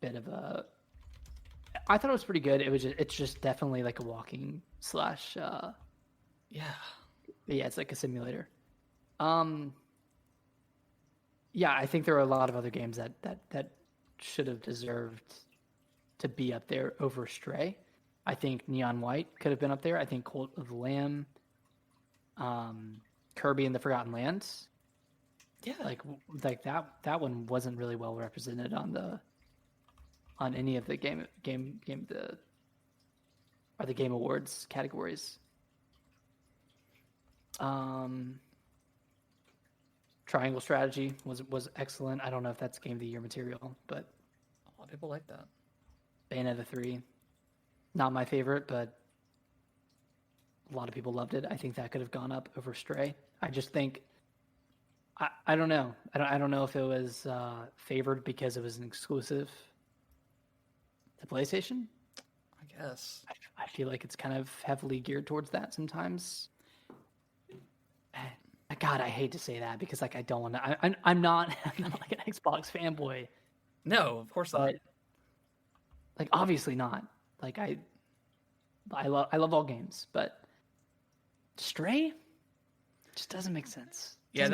bit of a. I thought it was pretty good. It's just definitely like a walking / Yeah, it's like a simulator. Yeah, I think there are a lot of other games that should have deserved to be up there over Stray. I think Neon White could have been up there. I think Cult of the Lamb, Kirby and the Forgotten Lands.
Yeah,
like that one wasn't really well represented on any of the game the Game Awards categories. Triangle Strategy was excellent. I don't know if that's Game of the Year material, but
a lot of people like that.
Bayonetta 3, not my favorite, but a lot of people loved it. I think that could have gone up over Stray. I just think I don't know. I don't know if it was favored because it was an exclusive to PlayStation.
I guess.
I feel like it's kind of heavily geared towards that sometimes. God, I hate to say that because like I don't want to. I'm not like an Xbox fanboy.
No, of course not.
Like obviously not. Like I love all games, but Stray just doesn't make sense.
Yeah,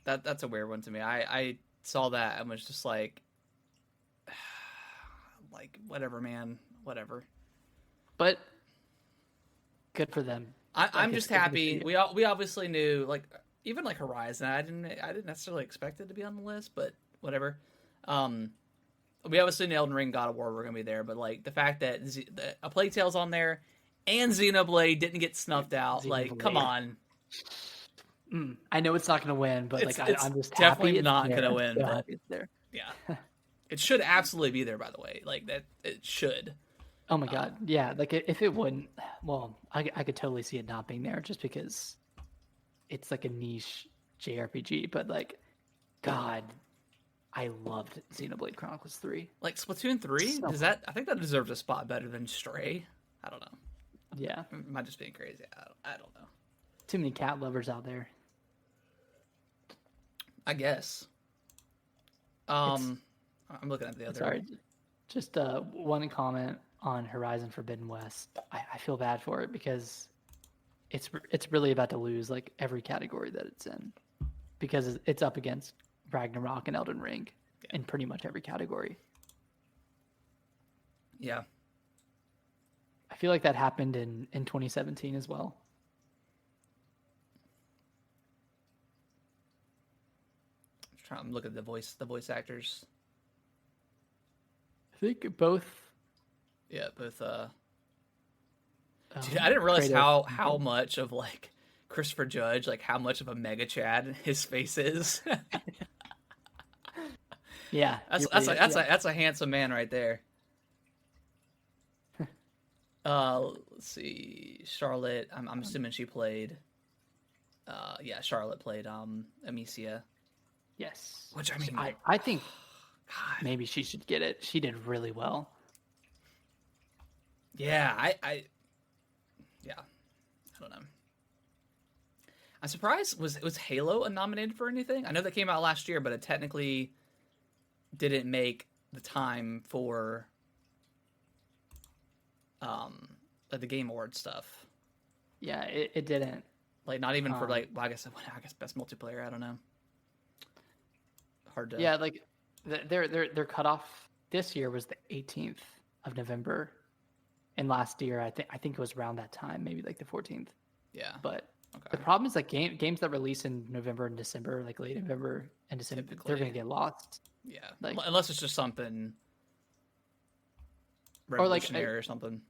that's a weird one to me. I saw that and was just like whatever, man, whatever.
But good for them.
I'm just happy. We obviously knew, like, even like Horizon, I didn't necessarily expect it to be on the list, but whatever. We obviously knew Elden Ring, God of War were gonna be there, but like the fact that A Plague Tale's on there and Xenoblade didn't get snuffed out, like, come on.
I know it's not going to win, but
it's
I'm just
definitely
happy
not going to win.
So
but
it's there.
Yeah, it should absolutely be there. By the way, like that, it should.
Oh my god, yeah. Like if it wouldn't, well, I could totally see it not being there just because it's like a niche JRPG. But like, God, I loved Xenoblade Chronicles 3.
Like Splatoon 3, does that? I think that deserves a spot better than Stray. I don't know.
Yeah,
am I just being crazy? I don't know.
Too many cat lovers out there.
I guess. I'm looking at the other.
Sorry, just one comment on Horizon Forbidden West. I feel bad for it because it's really about to lose like every category that it's in because it's up against Ragnarök and Elden Ring in pretty much every category.
Yeah.
I feel like that happened in 2017 as well.
I'm looking at the voice actors.
I think both.
Yeah, both. Dude, I didn't realize
Kratos.
how much of like Christopher Judge, like how much of a mega Chad his face is.
Yeah,
that's a handsome man right there. Let's see, Charlotte. I'm assuming she played. Yeah, Charlotte played Amicia.
Yes.
Which I mean,
I think
God.
maybe she should get it. She did really well.
Yeah, I don't know. I'm surprised. Was Halo nominated for anything? I know that came out last year, but it technically didn't make the time for the Game Awards stuff.
Yeah, it didn't.
Like not even for like I guess best multiplayer. I don't know. Hard to.
Yeah, like their cutoff this year was the 18th of November, and last year I think it was around that time, maybe like the 14th.
Yeah.
But the problem is like games that release in November and December, like late November and December, they're gonna get lost.
Yeah.
Like
unless it's just something revolutionary or something.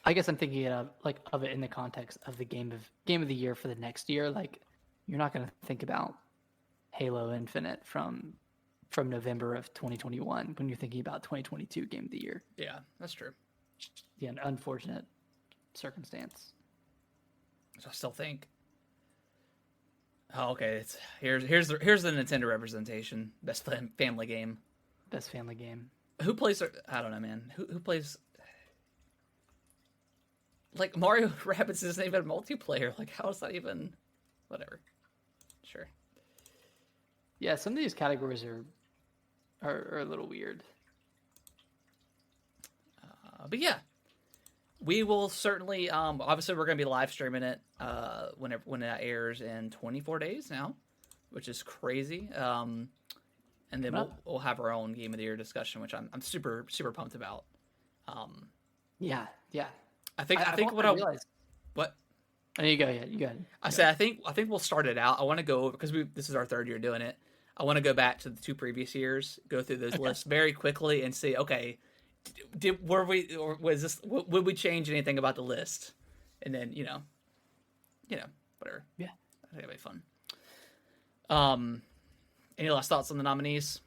I guess I'm thinking of it in the context of the game of the year for the next year. Like you're not gonna think about Halo Infinite from November of 2021 when you're thinking about 2022 game of the year.
Yeah, that's true.
Yeah, an unfortunate circumstance.
So I still think. Oh, okay. Here's the Nintendo representation. Best family game.
Best family game.
Who plays? I don't know, man. Who plays? Like Mario Rabbids isn't even multiplayer. Like how is that even? Whatever. Sure.
Yeah, some of these categories are a little weird.
But yeah, we will certainly. Obviously, we're going to be live streaming it when it airs in 24 days now, which is crazy. And then we'll have our own Game of the Year discussion, which I'm super pumped about.
Yeah.
I think what I realized. What?
Oh, you go. Yeah, you go ahead.
I said I think we'll start it out. I want to go over because this is our third year doing it. I want to go back to the 2 previous years, go through those lists very quickly, and see. Okay, would we change anything about the list? And then whatever.
Yeah,
I think it'll be fun. Any last thoughts on the nominees?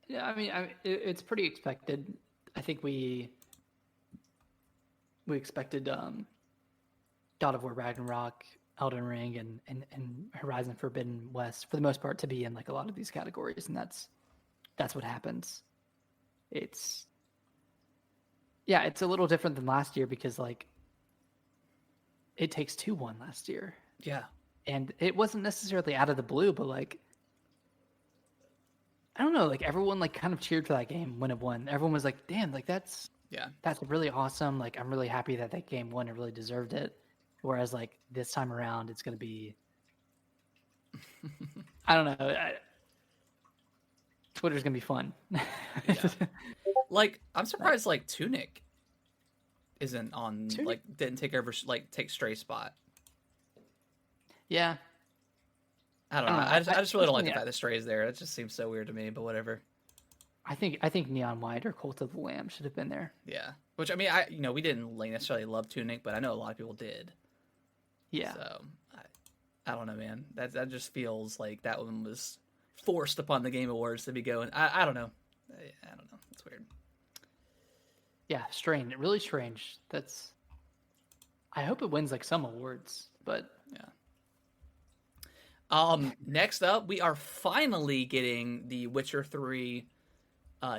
Yeah, I mean, it's pretty expected. I think we expected God of War Ragnarok, Elden Ring, and Horizon Forbidden West for the most part to be in like a lot of these categories, and that's what happens. It's a little different than last year because like It Takes Two won last year.
Yeah.
And it wasn't necessarily out of the blue, but like I don't know, like everyone like kind of cheered for that game when it won. Everyone was like, "Damn, like that's really awesome. Like I'm really happy that game won. It really deserved it." Whereas like this time around, it's going to be I don't know. Twitter's going to be fun.
Yeah. Like I'm surprised like Tunic isn't on like didn't take Stray spot.
Yeah.
I don't know. I just really don't like the fact that Stray is there. It just seems so weird to me, but whatever.
I think Neon White or Cult of the Lamb should have been there.
Yeah. Which I mean, we didn't necessarily love Tunic, but I know a lot of people did.
Yeah.
So I don't know, man. That just feels like that one was forced upon the Game Awards to be going. I don't know. I don't know. It's weird.
Yeah, strange. Really strange. I hope it wins like some awards, but
yeah. Next up, we are finally getting the Witcher 3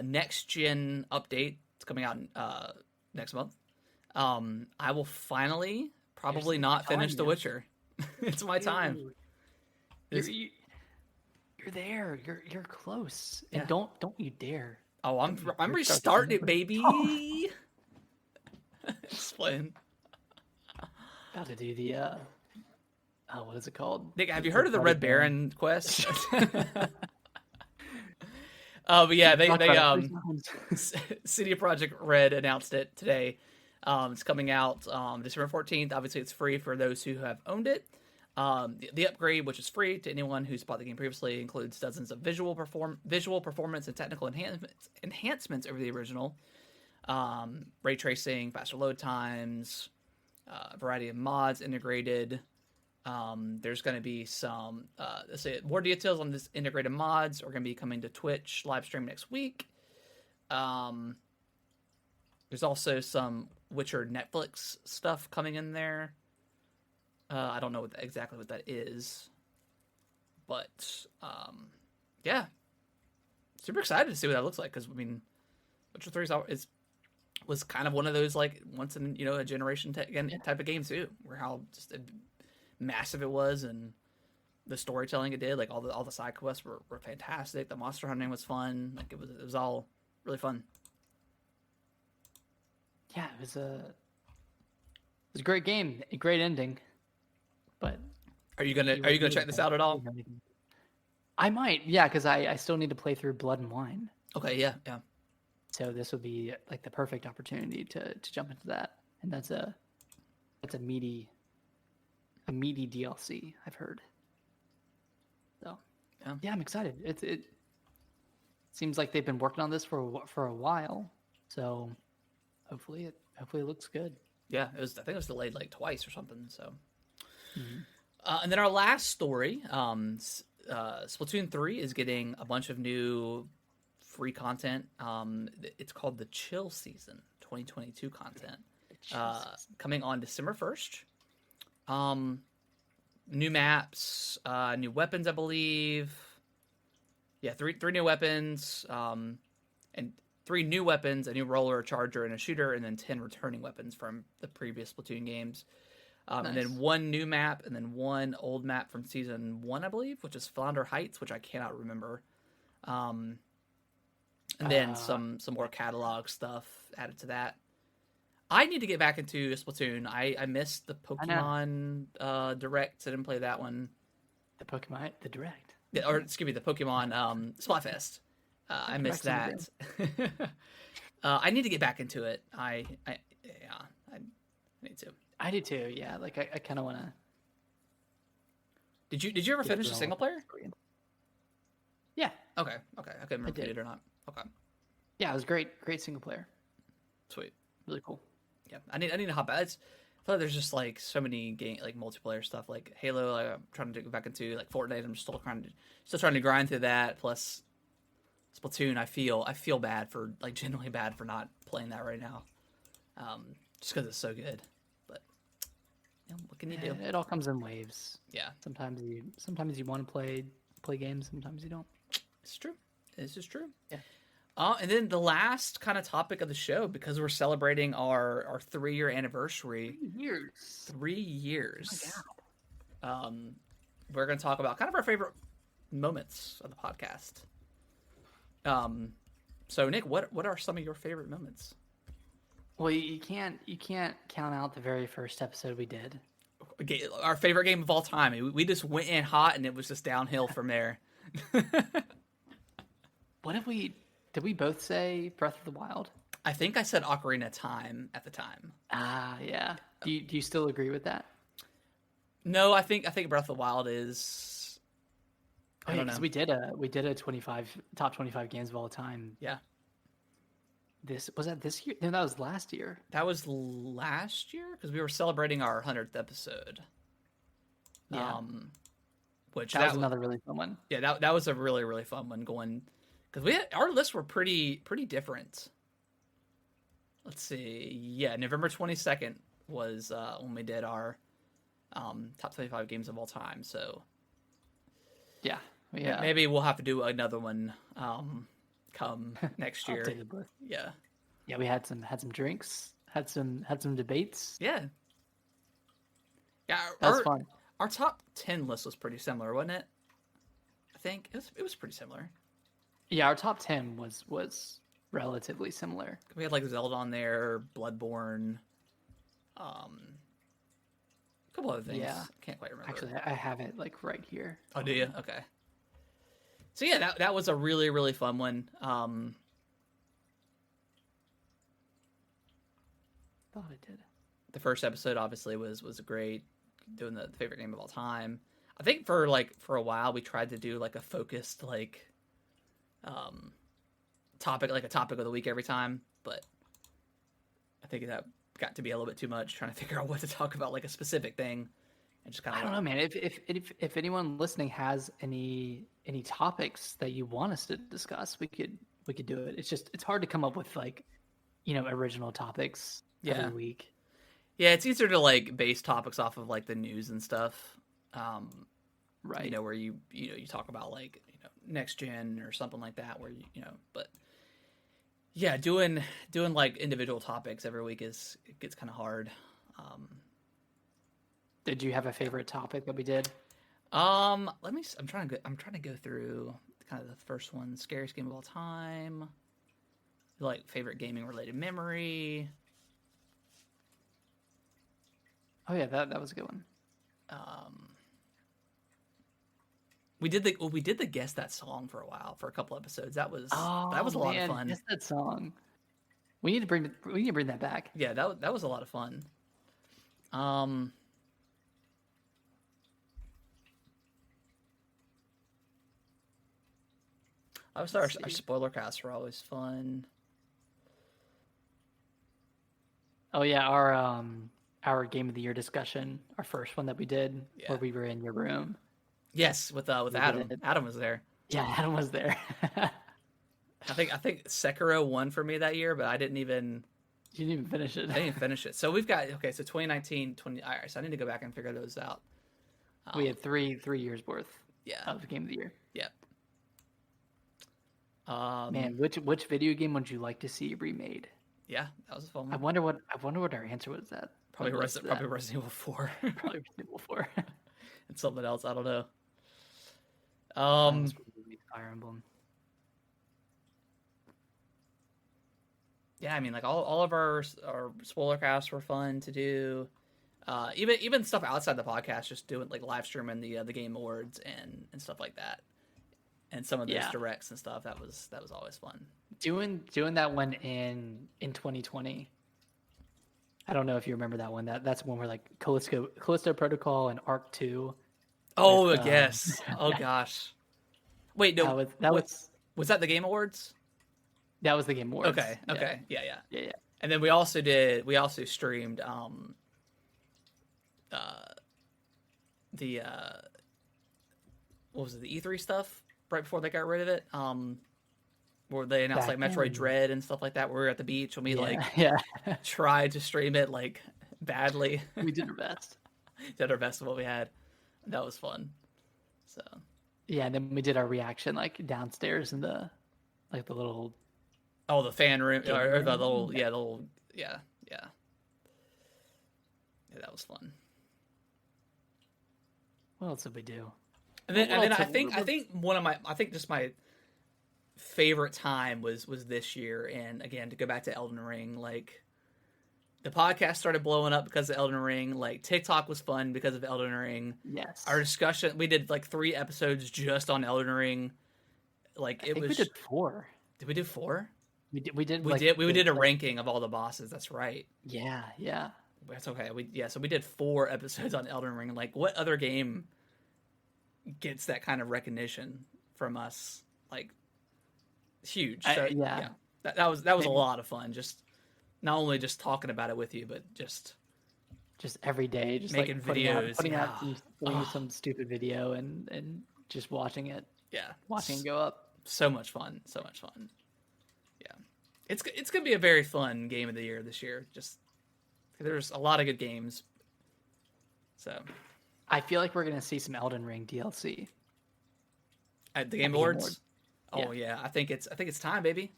next gen update. It's coming out next month. I will finally probably not finish The Witcher. It's my time.
You're there. You're close. And don't you dare.
Oh, I'm restarting it, baby. Explain.
Got to do the what is it called?
Nick, have you heard of the Red Baron quest? But yeah, they CD Projekt Red announced it today. It's coming out December 14th. Obviously, it's free for those who have owned it. The upgrade, which is free to anyone who's bought the game previously, includes dozens of visual performance and technical enhancements over the original. Ray tracing, faster load times, a variety of mods integrated. There's going to be some more details on this integrated mods are going to be coming to Twitch live stream next week. There's also some Witcher Netflix stuff coming in there. I don't know exactly what that is, but yeah, super excited to see what that looks like because I mean, Witcher 3 was kind of one of those like once in a generation type of game too, where how just massive it was and the storytelling it did, like all the side quests were fantastic. The monster hunting was fun. Like it was all really fun.
Yeah, it was a great game, a great ending. But
are you gonna check this out at all?
I might, yeah, because I still need to play through Blood and Wine.
Okay, yeah.
So this would be like the perfect opportunity to jump into that, and that's a meaty DLC, I've heard. So yeah, I'm excited. It seems like they've been working on this for a while, so hopefully it looks good.
Yeah, I think it was delayed like twice or something. So, and then our last story, Splatoon 3 is getting a bunch of new free content. It's called the Chill Season 2022 content, coming on December 1st. New maps, new weapons, I believe. Yeah, three new weapons, and 3 new weapons, a new roller, a charger, and a shooter, and then 10 returning weapons from the previous Splatoon games. Nice. And then 1 new map, and then 1 old map from Season 1, I believe, which is Flounder Heights, which I cannot remember. And then some more catalog stuff added to that. I need to get back into Splatoon. I missed the Pokemon Direct. I didn't play that one.
The Direct?
Or, excuse me, the Pokemon Splatfest. I missed that. I need to get back into it. I need to.
I do too. Yeah, like I kind of want to.
Did you ever finish the single player?
Yeah.
Okay. I couldn't remember if you did or not. Okay.
Yeah, it was great single player.
Sweet.
Really cool.
Yeah, I need to hop back. I feel like there's just like so many multiplayer stuff, like Halo. Like, I'm trying to get back into like Fortnite. I'm still trying to grind through that. Plus Splatoon, I feel bad for, like, genuinely bad for not playing that right now. Just because it's so good. But what can you do?
It all comes in waves.
Yeah.
Sometimes you want to play games. Sometimes you don't.
It's true. This is true.
Yeah.
And then the last kind of topic of the show, because we're celebrating our 3-year anniversary.
3 years.
3 years.
Oh my God.
We're going to talk about kind of our favorite moments of the podcast. So Nick, what are some of your favorite moments?
Well, you can't count out the very first episode we did.
Our favorite game of all time. We just went in hot, and it was just downhill from there.
What did we both say Breath of the Wild?
I think I said Ocarina of Time at the time.
Yeah. Do you still agree with that?
No, I think Breath of the Wild is.
I don't know. We did a top 25 games of all time.
Yeah.
Was that this year? No, that was last year.
That was last year because we were celebrating our 100th episode.
Yeah.
Which
that was another really fun one.
Yeah, that was a really, really fun one going because our lists were pretty different. Let's see. Yeah, November 22nd was when we did our top 25 games of all time. So
yeah.
Maybe we'll have to do another one come next year. Yeah.
Yeah, we had some drinks, had some debates.
Yeah. Yeah,
that was fun.
Our top 10 list was pretty similar, wasn't it? I think it was pretty similar.
Yeah, our top 10 was relatively similar.
We had like Zelda on there, Bloodborne, a couple other things.
Yeah.
Can't quite remember.
Actually, I have it like right here.
Oh, do you? Okay. So yeah, that was a really, really fun one.
Thought I did.
The first episode obviously was great, doing the favorite game of all time. I think for a while we tried to do like a focused topic, like a topic of the week every time, but I think that got to be a little bit too much trying to figure out what to talk about, like a specific thing. And just kind of
I don't know, man. If anyone listening has any topics that you want us to discuss, we could do it. It's hard to come up with original topics every week.
Yeah, it's easier to like base topics off of like the news and stuff.
Right.
Where you talk about like, next gen or something like that where but yeah, doing like individual topics every week it gets kind of hard.
Did you have a favorite topic that we did?
I'm trying to go through kind of the first one. Scariest game of all time, like favorite gaming related memory.
Oh yeah, that was a good one.
We did the guess that song for a while, for a couple episodes. That was a lot of fun.
Guess that song. We need to bring that back.
Yeah, that was a lot of fun. I would say our spoiler casts were always fun.
Oh yeah, our game of the year discussion, our first one that we did, where we were in your room.
Yes, with Adam. Adam was there.
Yeah, Adam was there.
I think Sekiro won for me that year, but I didn't even.
You didn't even finish it.
I didn't finish it. So we've got so 2019, all right. So I need to go back and figure those out.
We had three years worth.
Yeah.
Of game of the year.
Yep.
Man, which video game would you like to see remade?
Yeah, that was a fun one.
I wonder what our answer was. That
probably Resident Evil 4.
Probably Resident Evil 4.
And something else. I don't know.
Fire Emblem.
Yeah, I mean, like all of our spoiler casts were fun to do. Even stuff outside the podcast, just doing like live streaming the Game Awards and stuff like that, and some of those directs and stuff. That was always fun.
Doing that one in 2020. I don't know if you remember that one. That's one where like Callisto Protocol and Arc 2.
Oh yes. Oh gosh. Wait, no. Was that the Game Awards?
That was the Game Awards.
Okay. Yeah.
Yeah.
And then we also streamed the what was it, the E3 stuff right before they got rid of it? where they announced like Metroid Dread and stuff like that. Where we were at the beach and we tried to stream it like badly.
We did our best.
Did our best of what we had. That was fun. So
yeah, and then we did our reaction like downstairs in the like the little
the fan room or the little yeah, that was fun.
What else did we do?
And then I think just my favorite time was this year. And again, to go back to Elden Ring, like the podcast started blowing up because of Elden Ring. Like TikTok was fun because of Elden Ring.
Yes.
Our discussion, we did like 3 episodes just on Elden Ring. Like
we did 4.
Did we do 4?
We
did a ranking of all the bosses. That's right.
Yeah.
That's okay. So we did 4 episodes on Elden Ring. Like, what other game gets that kind of recognition from us? Like, huge. So, that was a lot of fun. Just not only just talking about it with you, but just
every day, just
making
like
videos,
putting out some stupid video and just watching it.
Yeah,
watching it go up.
So much fun. Yeah, it's gonna be a very fun game of the year this year. Just there's a lot of good games. So
I feel like we're gonna see some Elden Ring DLC
at the Game Awards. Oh yeah, I think it's time, baby.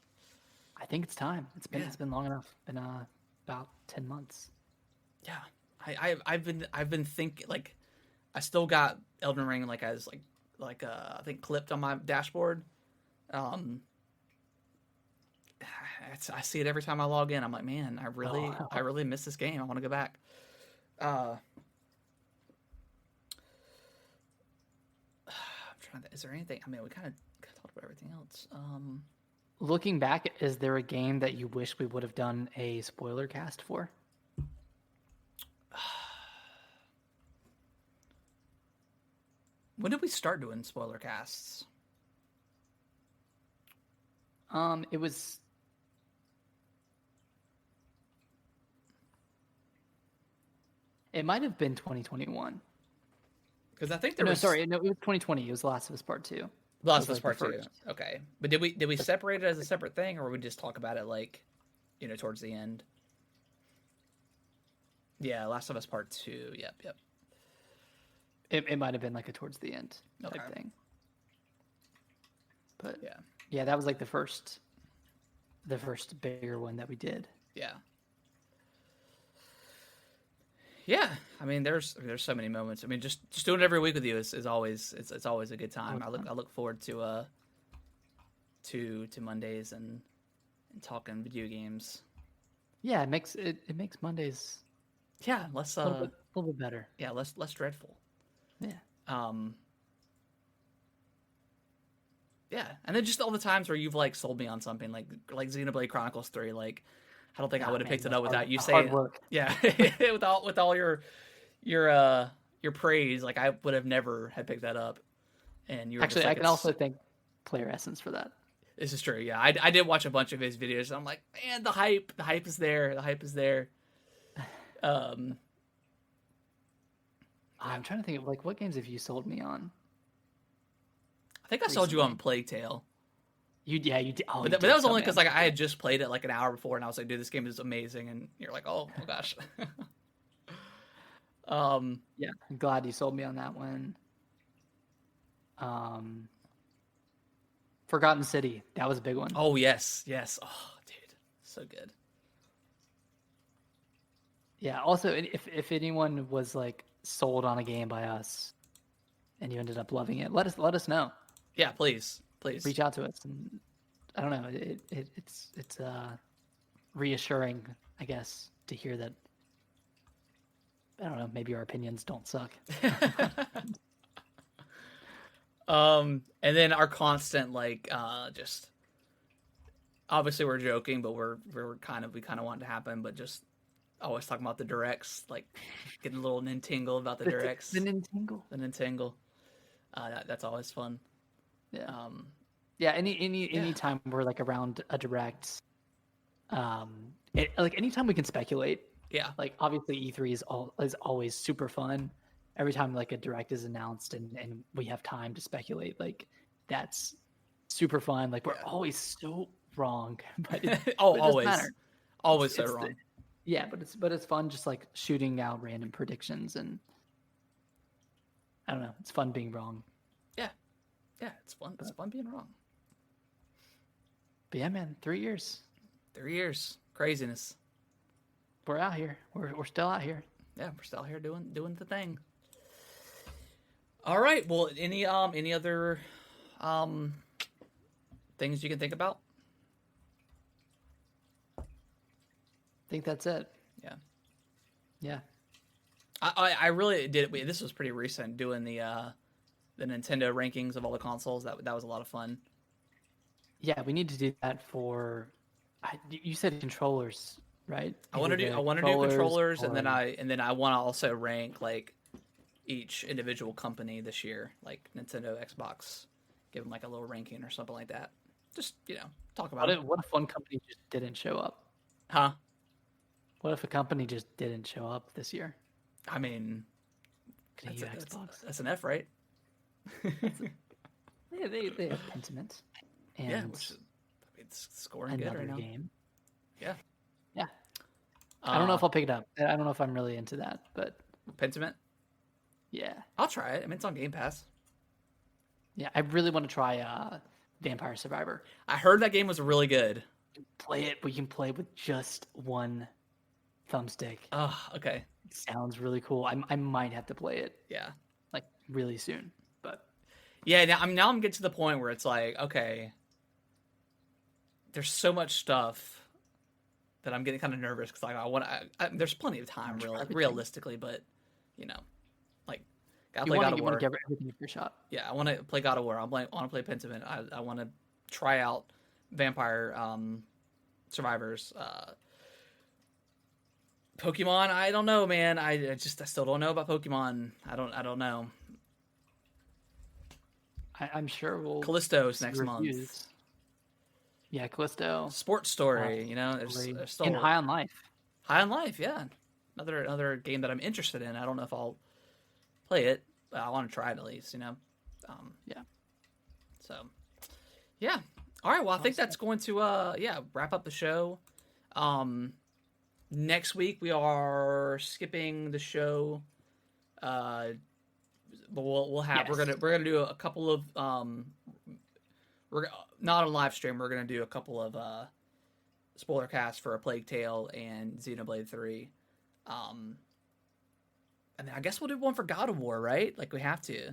I think it's time. It's been long enough. Been about 10 months.
Yeah, I've been thinking like I still got Elden Ring like as like I think clipped on my dashboard. I see it every time I log in. I'm like, man, I really miss this game. I want to go back. I'm trying to. Is there anything? I mean, we kind of talked about everything else.
Looking back, is there a game that you wish we would have done a spoiler cast for?
When did we start doing spoiler casts?
It was. It might have been 2021.
Because I think
it was 2020. It was Last of Us Part 2.
Last of Us Part 2. Okay, but did we separate it as a separate thing, or would we just talk about it like, towards the end? Yeah, Last of Us Part 2. Yep.
It might have been like a towards the end type thing. But yeah, that was like the first bigger one that we did.
Yeah. Yeah, I mean, there's so many moments. I mean, just doing it every week with you is always it's always a good time. I look forward to Mondays and talking video games.
Yeah, it makes Mondays.
Yeah, less
a little bit better.
Yeah, less dreadful.
Yeah.
Yeah, and then just all the times where you've like sold me on something like Xenoblade Chronicles 3, like. I don't think I would have picked it up without you saying. Yeah, with all your praise, like I would have never had picked that up. And you were
actually, I can also thank Player Essence for that.
This is true. Yeah, I did watch a bunch of his videos. And I'm like, man, the hype is there. The hype is there.
I'm trying to think of like what games have you sold me on?
I think I sold you on Plague Tale.
You did. Oh,
but that was only because like I had just played it like an hour before, and I was like, "Dude, this game is amazing," and you're like, "Oh my gosh."
Yeah, I'm glad you sold me on that one. Forgotten City, that was a big one.
Oh yes. Oh, dude, so good.
Yeah. Also, if anyone was like sold on a game by us, and you ended up loving it, let us know.
Yeah, please.
Reach out to us, and I don't know. It's reassuring, I guess, to hear that. I don't know. Maybe our opinions don't suck.
And then our constant just obviously we're joking, but we kind of want it to happen, but just always talking about the directs, like getting a little Nintingle about the directs.
The Nintingle.
That's always fun.
Yeah. Any time we're like around a direct, like anytime we can speculate.
Yeah.
Like obviously E3 is always super fun. Every time like a direct is announced and we have time to speculate, like that's super fun. Like, we're always so wrong, but it
always,
doesn't matter.
Always so wrong.
Yeah, but it's fun just like shooting out random predictions, and I don't know, it's fun being wrong.
Yeah, it's fun. It's fun being wrong.
But yeah, man, 3 years.
3 years, craziness.
We're out here. We're still out here.
Yeah, we're still here doing the thing. All right. Well, any other things you can think about?
I think that's it.
Yeah.
Yeah.
I really did. This was pretty recent, doing the Nintendo rankings of all the consoles. That was a lot of fun.
Yeah, we need to do that for. You said controllers, right?
I want to do controllers, and then I want to also rank like each individual company this year, like Nintendo, Xbox, give them like a little ranking or something like that. Just talk about it.
What if one company just didn't show up?
Huh?
What if a company just didn't show up this year?
I mean,
Xbox.
That's an F, right?
They have Pentiment. And
it's scoring good right now.
Game.
Yeah.
I don't know if I'll pick it up. I don't know if I'm really into that, but
Pentiment.
Yeah,
I'll try it. I mean, it's on Game Pass.
Yeah, I really want to try Vampire Survivor.
I heard that game was really good.
Play it, but you can play with just one thumbstick.
Oh, okay.
It sounds really cool. I might have to play it.
Yeah,
like really soon. But
yeah, now I'm getting to the point where it's like, okay, there's so much stuff that I'm getting kind of nervous because like there's plenty of time, realistically, but like gotta play God of War.
You want to give everything a fair shot.
Yeah, I want to play God of War. I want to play Pentiment. I want to try out Vampire Survivors. Pokemon, I don't know, man. I still don't know about Pokemon. I don't know.
I'm sure we'll
Callisto's next month.
Yeah, Callisto.
Sports Story, there's still
in High on Life.
High on Life, yeah. Another game that I'm interested in. I don't know if I'll play it, but I want to try it at least, Yeah. So, yeah. All right. Well, I think that's going to wrap up the show. Next week we are skipping the show. But we'll have we're gonna do a couple of we're not a live stream. We're gonna do a couple of spoiler casts for A Plague Tale and Xenoblade 3. And then I guess we'll do one for God of War, right? Like we have to.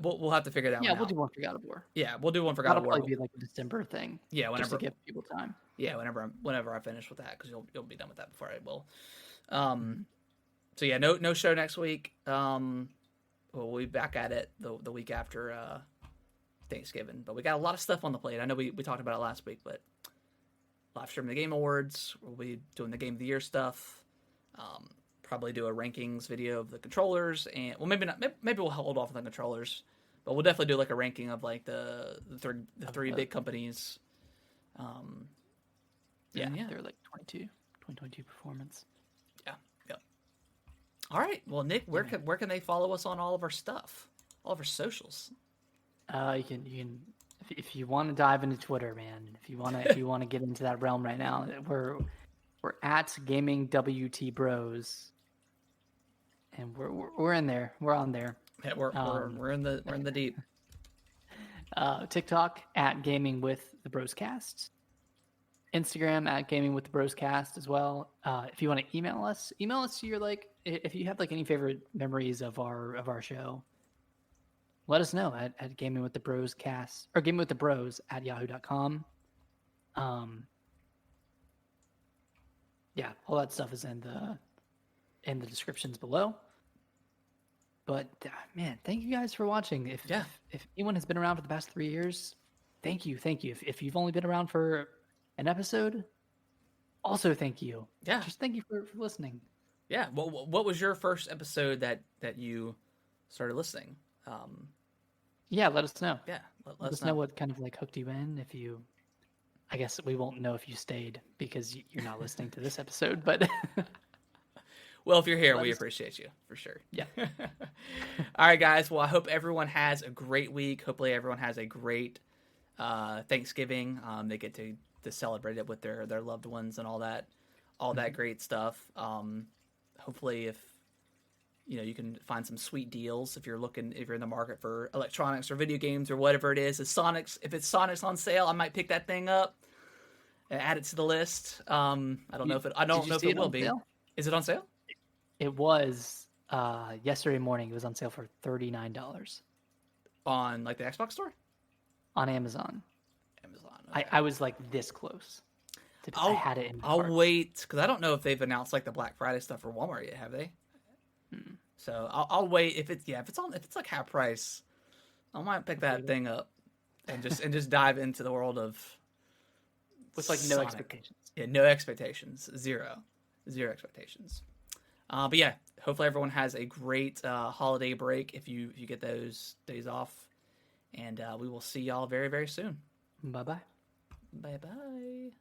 We'll have to figure that one out.
Yeah, we'll do one for God of War.
Yeah, we'll do one for God of War.
That'll probably be like a December thing.
Yeah, whenever,
just to give people time.
Yeah, whenever I finish with that, because you'll be done with that before I will. So yeah, no show next week. We'll be back at it the week after Thanksgiving. But we got a lot of stuff on the plate. I know we talked about it last week, but live streaming the Game Awards. We'll be doing the Game of the Year stuff. Probably do a rankings video of the controllers, and maybe not. Maybe we'll hold off on the controllers, but we'll definitely do like a ranking of like the three big companies.
Yeah, they're like 2022 performance.
Yeah. All right. Well, Nick, where can they follow us on all of our stuff, all of our socials?
You can if you want to dive into Twitter, man. If you want to get into that realm right now, we're at Gaming WT Bros. And we're in there. We're on there.
Yeah, we're in the deep.
TikTok at Gaming with the Broscast. Instagram at Gaming with the Broscast as well. If you want to email us your if you have any favorite memories of our show, let us know at Gaming with the Broscast or Gaming with the Bros at yahoo.com. Yeah, all that stuff is in the descriptions below. But man, thank you guys for watching. If anyone has been around for the past 3 years, thank you. If you've only been around for an episode, also thank you.
Yeah,
just thank you for listening.
Yeah. What was your first episode that you started listening?
Yeah, let us know.
Yeah,
let us know what kind of hooked you in. If you, I guess we won't know if you stayed because you're not listening to this episode, but.
Well, if you're here, we appreciate you for sure.
Yeah.
All right, guys. Well, I hope everyone has a great week. Hopefully everyone has a great Thanksgiving. They get to celebrate it with their loved ones and all that great stuff. Hopefully, if you can find some sweet deals if you're in the market for electronics or video games or whatever it is. If it's Sonic's on sale, I might pick that thing up and add it to the list. I don't know if it will be.
Sale?
Is it on sale?
It was yesterday morning. It was on sale for $39
on like the Xbox store.
On Amazon.
Okay.
I was like this close. I had it in my
I'll
cart.
wait because I don't know if they've announced like the Black Friday stuff for Walmart yet. Have they? So I'll wait. If it's like half price, I might pick that thing up and just dive into the world of
with like
Sonic.
No expectations.
Yeah, no expectations, zero expectations. But yeah, hopefully everyone has a great holiday break if you get those days off, and we will see y'all very, very soon.
Bye bye.
Bye bye.